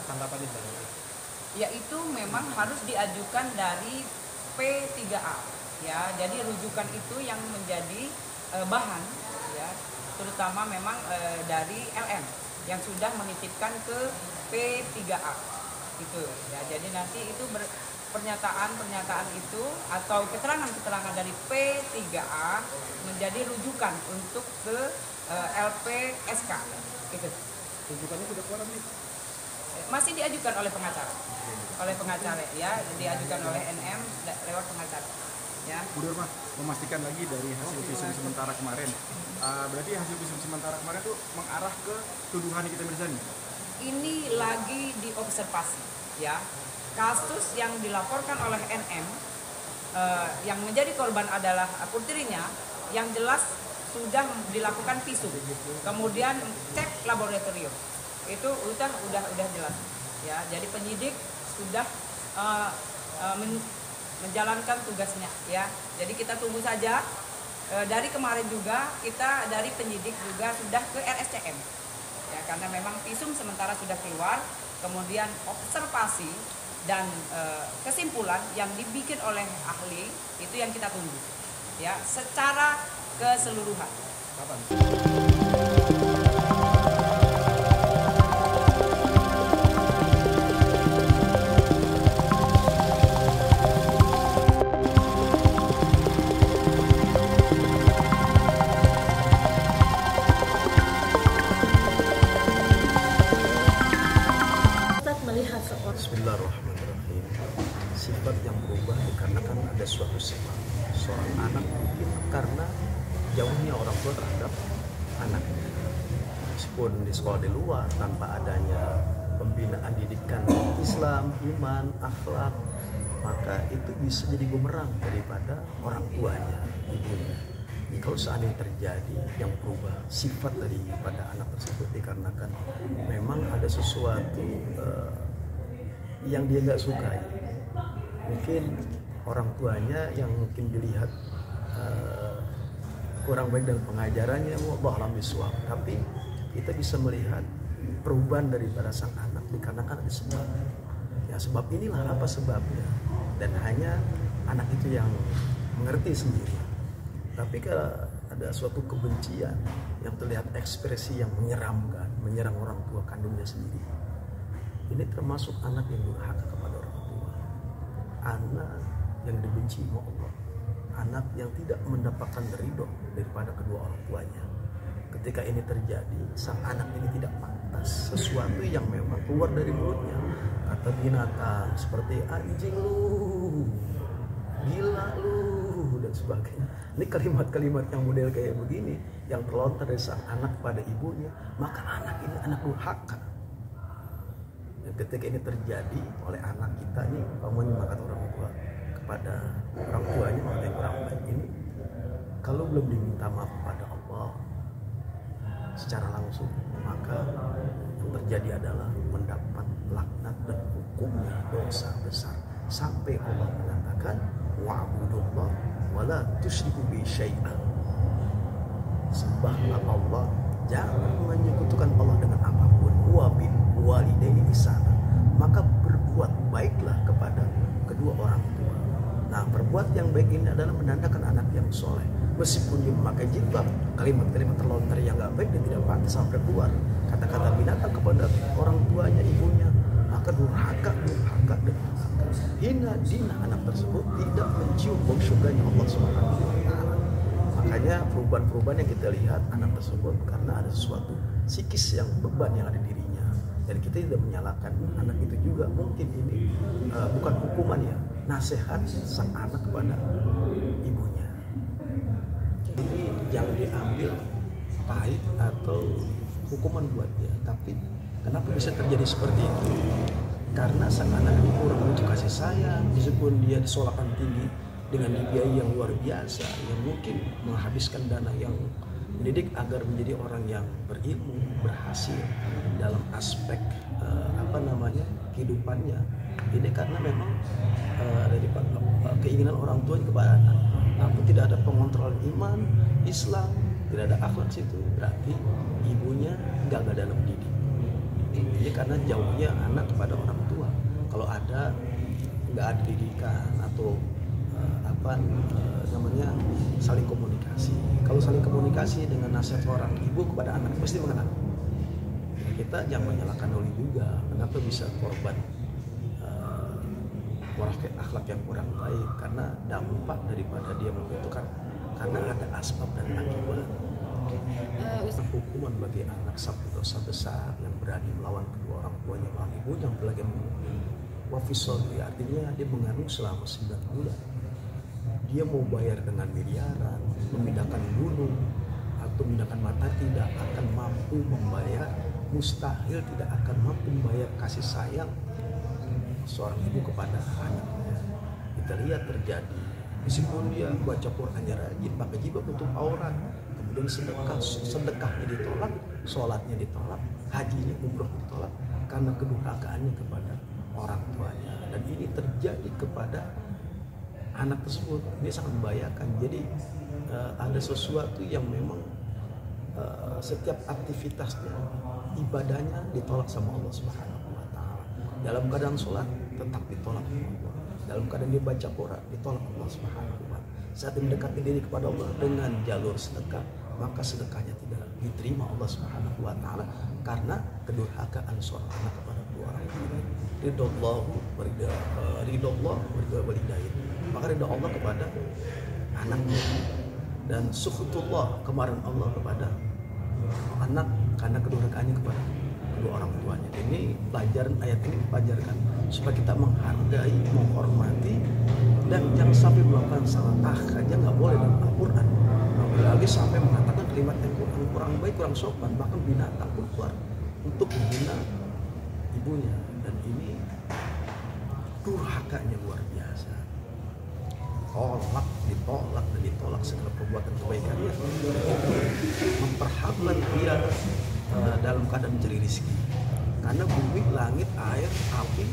Tanggapannya bagaimana? Yaitu memang harus diajukan dari P3A ya. Jadi rujukan itu yang menjadi bahan ya, terutama memang dari LM yang sudah menitipkan ke P3A itu ya. Jadi nanti itu pernyataan itu atau keterangan-keterangan dari P3A menjadi rujukan untuk ke LPSK itu. Rujukannya sudah keluar nih? Masih diajukan oleh pengacara ya, diajukan oleh NM lewat pengacara ya. Bu Dorma, memastikan lagi dari hasil visum sementara kemarin, berarti hasil visum sementara kemarin itu mengarah ke tuduhan Nikita Mirzani? Ini lagi diobservasi ya, kasus yang dilaporkan oleh NM yang menjadi korban adalah putrinya, yang jelas sudah dilakukan visum, kemudian cek laboratorium, itu udah jelas ya. Jadi penyidik sudah menjalankan tugasnya ya. Jadi kita tunggu saja. Dari kemarin juga kita dari penyidik juga sudah ke RSCM ya, karena memang visum sementara sudah keluar, kemudian observasi dan kesimpulan yang dibikin oleh ahli itu yang kita tunggu ya secara keseluruhan. Kapan? Bismillahirrahmanirrahim. Sifat yang berubah dikarenakan ada suatu sebab. Seorang anak mungkin karena jauhnya orang tua terhadap anaknya. Meskipun di sekolah di luar tanpa adanya pembinaan didikan Islam, iman, akhlak, maka itu bisa jadi bumerang daripada orang tuanya, ibunya. Kalau seandainya terjadi yang berubah sifat daripada anak tersebut dikarenakan memang ada sesuatu yang dia nggak sukai, mungkin orang tuanya yang mungkin dilihat kurang baik dan pengajarannya, wallahu a'lam bishawab. Tapi kita bisa melihat perubahan daripada sang anak dikarenakan ada sebab. Ya sebab inilah apa sebabnya, dan hanya anak itu yang mengerti sendiri. Tapi kalau ada suatu kebencian yang terlihat ekspresi yang menyeramkan, menyerang orang tua kandungnya sendiri, ini termasuk anak yang durhaka kepada orang tua, anak yang dibenci oleh Allah, anak yang tidak mendapatkan ridho daripada kedua orang tuanya. Ketika ini terjadi, sang anak ini tidak pantas sesuatu yang memang keluar dari mulutnya, kata binatang seperti anjing lu, gila lu, dan sebagainya. Ini kalimat-kalimat yang model kayak begini yang terlontar dari sang anak pada ibunya, maka anak ini anak durhaka. Dan ketika ini terjadi oleh anak kita nih, kamu mengatakan orang tua kepada orang tuanya, maka yang kurang baik ini, kalau belum diminta maaf kepada Allah secara langsung, maka yang terjadi adalah mendapat laknat dan hukumnya dosa besar, sampai Allah mengatakan wa'budullah wala tusyriku bihi syai'an. sembahlah Allah, jangan menyekutukan Allah dengan apapun. Wabil walidaini ihsana, maka berbuat baiklah kepada kedua orang tua. Nah, berbuat yang baik ini adalah menandakan anak yang soleh. Meskipun dia memakai jilbab, kalimat-kalimat terlontar yang gak baik dan tidak pantas sampai keluar, kata-kata binatang kepada orang tuanya, ibunya, maka durhaka dan hina dina anak tersebut tidak mencium bau surganya Allah Subhanahu wa taala. Makanya perubahan-perubahan yang kita lihat anak tersebut karena ada sesuatu psikis yang beban yang ada di dirinya. Dan kita tidak menyalahkan anak itu juga, mungkin ini bukan hukuman ya, nasihat sang anak kepada ibunya. Jadi jangan diambil pahit atau hukuman buat dia, tapi kenapa bisa terjadi seperti itu? Karena sang anak ini kurang butuh kasih sayang, meskipun dia disolakan tinggi dengan biaya yang luar biasa, yang mungkin menghabiskan dana yang mendidik agar menjadi orang yang berilmu, berhasil dalam aspek kehidupannya. Ini karena memang dari keinginan orang tua kepada anak. Namun tidak ada pengontrol iman, Islam, tidak ada akhlak situ, berarti ibunya gagal dalam mendidik. Ini karena jauhnya anak kepada orang tua. Kalau ada nggak ada didikan atau saling komunikasi. Kalau saling komunikasi dengan nasihat orang ibu kepada anak pasti mengenal. Kita jangan menyalahkan Loli juga. Kenapa bisa korban akhlak yang kurang baik? Karena dampak daripada dia membutuhkan, karena ada asbab dan akibat. Hukuman bagi anak satu dosa besar yang berani melawan kedua orang tuanya, orang ibunya, apalagi wafisoli, artinya dia mengandung selama 9 bulan. Dia mau bayar dengan miliaran, memindahkan gunung atau memindahkan mata, tidak akan mampu membayar, mustahil tidak akan mampu membayar kasih sayang seorang ibu kepada anaknya. Kita lihat terjadi, meskipun dia baca Qurannya rajin, pakai jilbab untuk aurat, kemudian sedekahnya ditolak, sholatnya ditolak, hajinya, umroh ditolak karena kedurhakaannya kepada orang tuanya. Dan ini terjadi kepada anak tersebut, dia sangat membahayakan. Jadi ada sesuatu yang memang setiap aktivitasnya, ibadahnya ditolak sama Allah Subhanahu wa taala. Dalam keadaan sholat tetap ditolak sama Allah. Dalam keadaan dia baca Quran ditolak Allah Subhanahu wa taala. Saat dia mendekati diri kepada Allah dengan jalur sedekah, maka sedekahnya tidak diterima Allah Subhanahu wa taala karena kedurhakaan seorang anak kepada dua orang tua. Ridho walidain, maka ridho Allah kepada anaknya, dan sukhutullah, kemarahan Allah kepada anak karena kedurhakaannya kepada kedua orang tuanya. Ini pelajaran, ayat ini pelajarkan supaya kita menghargai, menghormati, dan jangan sampai melakukan salah aja nggak boleh dalam Al-Quran. Apalagi sampai mengatakan kalimat yang kurang baik, kurang sopan, bahkan binatang pun keluar untuk menghina ibunya. Dan ini durhakanya luar biasa. Ditolak dan ditolak segala perbuatan kebaikannya. Memperhambat dia dalam keadaan mencari rezeki. Karena bumi, langit, air, api,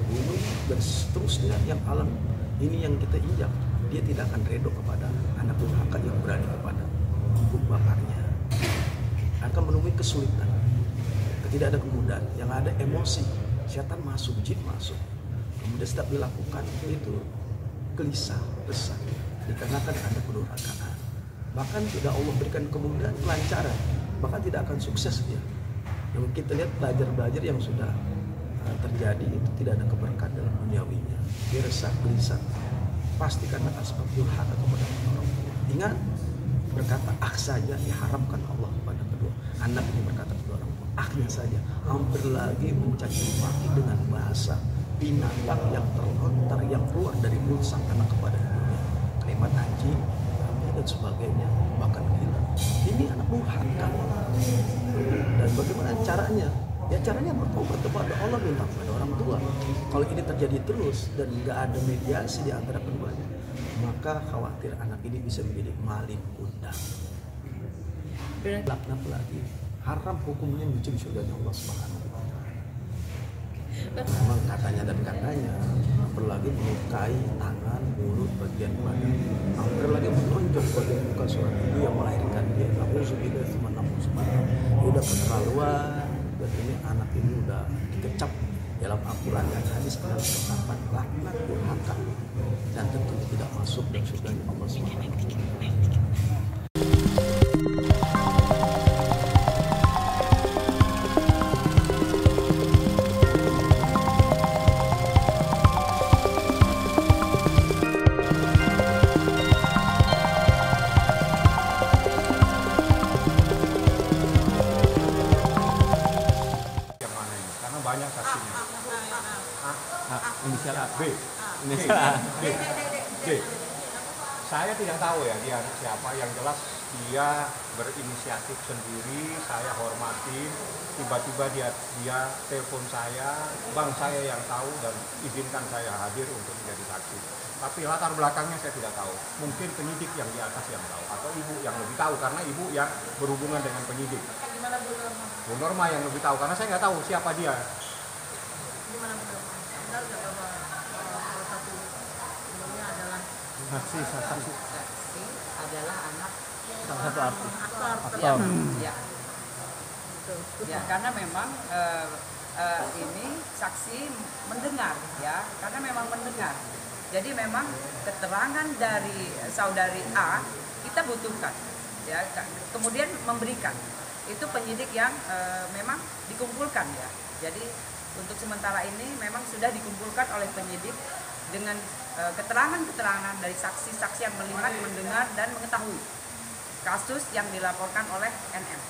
gunung, dan seterusnya yang alam ini yang kita injak, dia tidak akan redo kepada anak durhaka yang berani kepada ibu bakarnya. Akan menemui kesulitan, tidak ada kemudahan, yang ada emosi, setan masuk, jin masuk. Kemudian setiap dilakukan itu gelisah, resah, dikarenakan ada kedurhakaan. Bahkan tidak Allah berikan kemudahan, kelancaran, bahkan tidak akan sukses dia. Yang kita lihat belajar yang sudah terjadi itu tidak ada keberkahan dalam duniawinya. Dia resah, gelisah, pasti karena asbab durhaka kepada orang tua. Ingat, berkata ak saja diharamkan Allah kepada kedua anak ini, berkata kedua orang tua aknya saja, hampir lagi mencaci maki dengan bahasa binatang yang terlontar yang keluar dari mulut sang anak kepada ibunya, kalimat anjing, dan sebagainya, bahkan gila. Ini anak durhaka. Dan bagaimana caranya? Ya caranya bertobat kepada Allah, minta kepada orang tua. Kalau ini terjadi terus dan nggak ada mediasi di antara keduanya, maka khawatir anak ini bisa menjadi maling kundang. Laknat lagi, haram hukumnya mencuri surga Allah Subhanahu wa taala. Memang katanya dan katanya hampir lagi melukai tangan, mulut, bagian badan, hampir lagi menonjok bagian muka seorang ibu yang melahirkan dia. Alhamdulillah, ini udah keterlaluan, dan ini anak ini udah dikecap dalam Al-Quran dan hadis dalam ketetapan laknat durhaka, dan tentunya tidak masuk dan surganya Allah SWT. Inisial A. B. Inisial A. B. B. Saya tidak tahu ya dia siapa, yang jelas dia berinisiatif sendiri, saya hormati. Tiba-tiba dia telepon saya, bang saya yang tahu dan izinkan saya hadir untuk menjadi saksi. Tapi latar belakangnya saya tidak tahu. Mungkin penyidik yang di atas yang tahu, atau ibu yang lebih tahu karena ibu yang berhubungan dengan penyidik. Gimana Bu Norma? Bu Norma yang lebih tahu karena saya nggak tahu siapa dia. Gimana Bu Norma? Benar nggak bahwa salah satu temannya adalah Saksi adalah anak salah satu artis. Ya, ya. Ya, karena memang ini saksi mendengar ya, karena memang mendengar. Jadi memang keterangan dari saudari A kita butuhkan, ya. Kemudian memberikan itu penyidik yang memang dikumpulkan ya. Jadi untuk sementara ini memang sudah dikumpulkan oleh penyidik dengan keterangan-keterangan dari saksi-saksi yang melihat, mendengar dan mengetahui kasus yang dilaporkan oleh NM.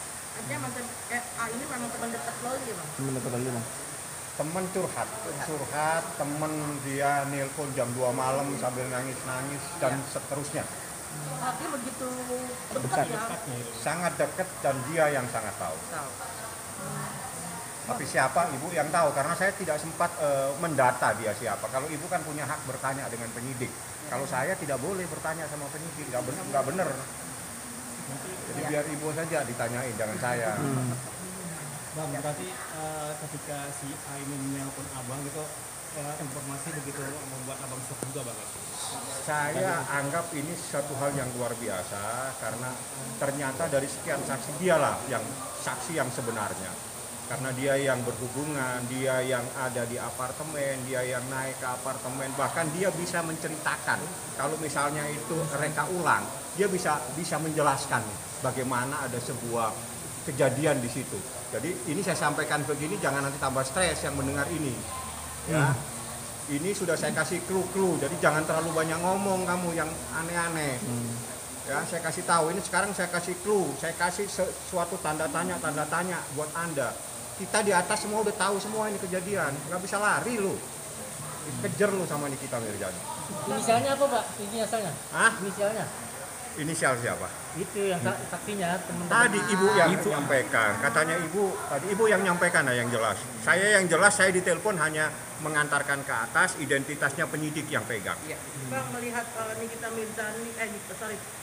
artinya mantan A ini memang teman dekat Loli Bang? Teman dekat Loli Bang. Teman curhat, teman dia nelpon jam 2 malam sambil nangis-nangis dan seterusnya. Artinya begitu dekat ya? Sangat dekat dan dia yang sangat tahu. Tapi siapa ibu yang tahu, karena saya tidak sempat mendata dia siapa. Kalau ibu kan punya hak bertanya dengan penyidik. Kalau saya tidak boleh bertanya sama penyidik, nggak benar. Jadi biar ibu saja ditanyain, jangan saya. Bang, berarti ketika si A ini menelpon abang gitu, informasi begitu membuat abang shock juga Bang? Saya anggap ini satu hal yang luar biasa, karena ternyata dari sekian saksi dialah yang saksi yang sebenarnya. Karena dia yang berhubungan, dia yang ada di apartemen, dia yang naik ke apartemen, bahkan dia bisa menceritakan kalau misalnya itu reka ulang, dia bisa menjelaskan bagaimana ada sebuah kejadian di situ. Jadi ini saya sampaikan begini, jangan nanti tambah stres yang mendengar ini. Ya, ini sudah saya kasih clue-clue, jadi jangan terlalu banyak ngomong kamu yang aneh-aneh. Ya, saya kasih tahu, ini sekarang saya kasih clue, saya kasih suatu tanda tanya buat Anda. Kita di atas semua udah tahu semua ini kejadian, nggak bisa lari lu, dikejar lu sama Nikita Mirzani. Inisialnya apa Pak? Inisialnya? Hah? Inisialnya? Inisial siapa? Itu yang saksinya teman-teman. Tadi ibu yang menyampaikan, katanya ibu yang menyampaikan yang jelas. Saya yang jelas, saya ditelepon hanya mengantarkan ke atas, identitasnya penyidik yang pegang. Bang melihat Nikita Mirzani,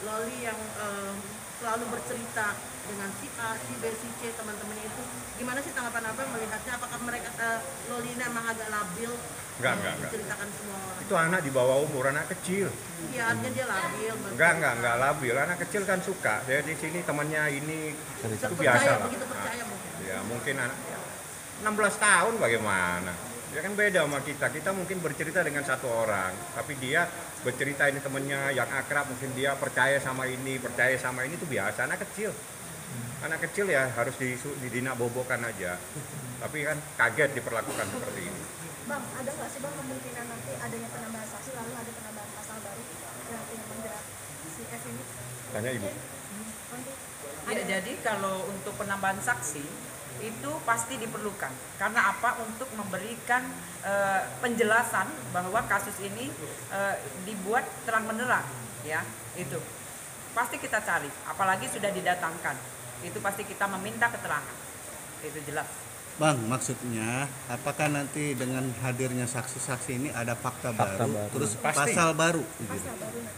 Loli yang selalu bercerita dengan si A, si B, si C, teman-temannya itu, gimana sih tanggapan Abang melihatnya? Apakah mereka Loli ini emang agak labil? Enggak. Menceritakan semua orang. Itu anak di bawah umur, anak kecil. Iya, artinya dia labil. Enggak labil. Anak kecil kan suka. Saya di sini temannya ini itu biasa lah. Begitu percaya mungkin. Ya mungkin anak 16 tahun bagaimana? Dia kan beda sama kita. Kita mungkin bercerita dengan satu orang, tapi dia bercerita ini temennya yang akrab, mungkin dia percaya sama ini itu biasa. Anak kecil ya harus didinak bobokan aja. Tapi kan kaget diperlakukan seperti ini. Bang, ada nggak sih Bang kemungkinan nanti adanya penambahan saksi lalu ada penambahan pasal baru yang ingin menjerat si F ini? Tanya ibu. Ya, jadi kalau untuk penambahan saksi itu pasti diperlukan. Karena apa? Untuk memberikan penjelasan bahwa kasus ini dibuat terang benderang, ya. Itu pasti kita cari. Apalagi sudah didatangkan, itu pasti kita meminta keterangan. Itu jelas. Bang, maksudnya apakah nanti dengan hadirnya saksi-saksi ini ada fakta baru, terus Pasti. pasal baru?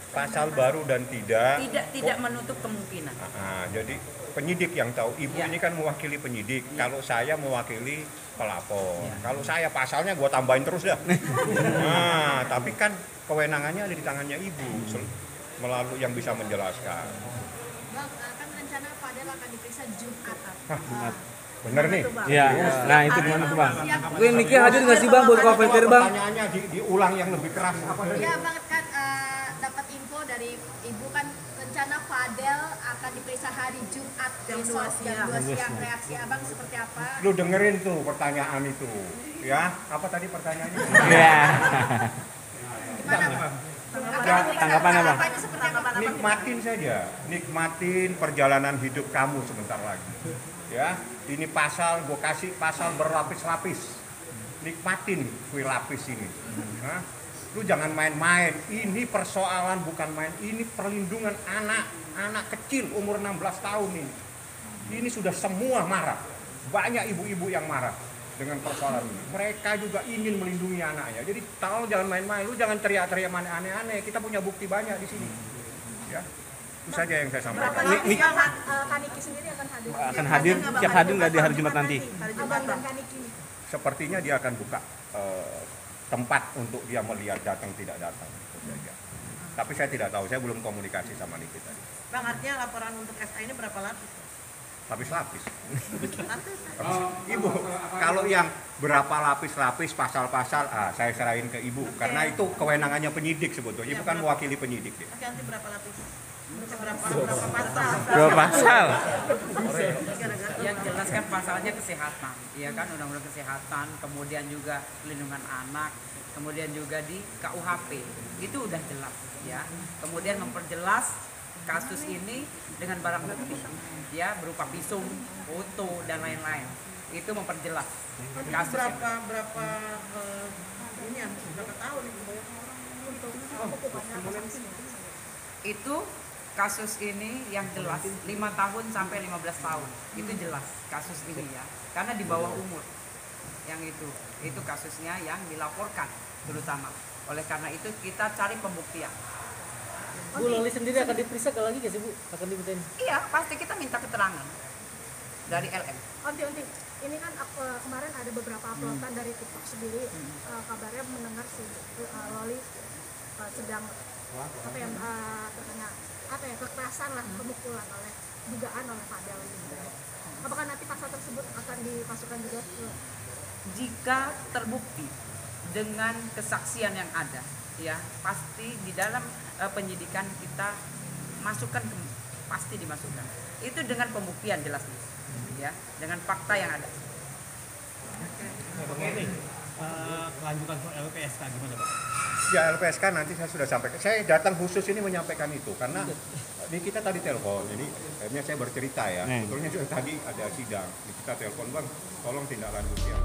Pasal baru dan Tidak menutup kemungkinan. Jadi penyidik yang tahu, ibu ini kan mewakili penyidik, kalau saya mewakili pelapor. Kalau saya pasalnya gue tambahin terus dah. Nah, tapi kan kewenangannya ada di tangannya ibu melalui yang bisa menjelaskan. Bang, kan rencana Fadel akan diperiksa Jumat. Bener nih? Iya. Nah itu gimana tuh bang? Gue mikir hadir nggak sih bang buat konferensi bang? Pertanyaannya diulang yang lebih keras apa tadi? Iya bang, kan dapat info dari ibu kan rencana Fadel akan diperiksa hari Jumat besok jam 2 siang. Reaksi abang seperti apa? Lu dengerin tuh pertanyaan itu, ya? Apa tadi pertanyaannya? Iya. Gimana bang? Tanggapannya bang? Nikmatin saja, nikmatin perjalanan hidup kamu sebentar lagi. Ya, ini pasal, gue kasih pasal berlapis-lapis. Nikmatin kue lapis ini. Nah, lu jangan main-main. Ini persoalan bukan main. Ini perlindungan anak kecil umur 16 tahun ini. Ini sudah semua marah. Banyak ibu-ibu yang marah dengan persoalan ini. Mereka juga ingin melindungi anaknya. Jadi tolong jangan main-main. Lu jangan teriak-teriak aneh-aneh. Kita punya bukti banyak di sini. Ya. Itu saja yang saya sampaikan. Kaniki sendiri akan hadir. Akan hadir, siap hadir nggak di hari Jumat nanti? Abang dan Kaniki. Sepertinya dia akan buka tempat untuk dia melihat datang tidak datang. Tapi saya tidak tahu, saya belum komunikasi sama Niki tadi. Bang, artinya laporan untuk SK ini berapa lapis? Lapis-lapis. Ibu, kalau yang berapa lapis-lapis pasal-pasal, saya serahin ke ibu. Karena itu kewenangannya penyidik sebetulnya. Ibu kan mewakili penyidik. Ya. Nanti berapa lapis? Berapa pasal? Berapa pasal? Yang jelas kan pasalnya kesehatan, ya kan, undang-undang kesehatan, kemudian juga pelindungan anak, kemudian juga di KUHP itu udah jelas, ya. Kemudian memperjelas kasus ini dengan barang bukti, ya, berupa visum, foto dan lain-lain. Itu memperjelas kasus. Berapa tahun untuk itu kasus ini yang jelas 5 tahun sampai 15 tahun itu jelas kasus ini, ya, karena di bawah umur yang itu kasusnya yang dilaporkan terutama. Oleh karena itu kita cari pembuktian. Bu Loli sendiri akan diperiksa lagi nggak sih Bu? Akan dimintain? Iya, pasti kita minta keterangan dari LM. Onti, ini kan kemarin ada beberapa uploadan dari TikTok sendiri, kabarnya mendengar si Loli sedang terkena kekerasan lah, pemukulan dugaan oleh Fadel. Apakah nanti pasal tersebut akan dimasukkan juga ke? Jika terbukti dengan kesaksian yang ada, ya, pasti di dalam penyidikan kita masukkan, pasti dimasukkan. Itu dengan pembuktian jelas, ya, dengan fakta yang ada. Oke. Kelanjutan soal LPSK gimana Pak? Ya, LPSK nanti saya sudah sampaikan. Saya datang khusus ini menyampaikan itu karena ini kita tadi telepon, jadi akhirnya saya bercerita ya. Sebetulnya tadi ada sidang, kita telepon, Bang, tolong tindak lanjut ya.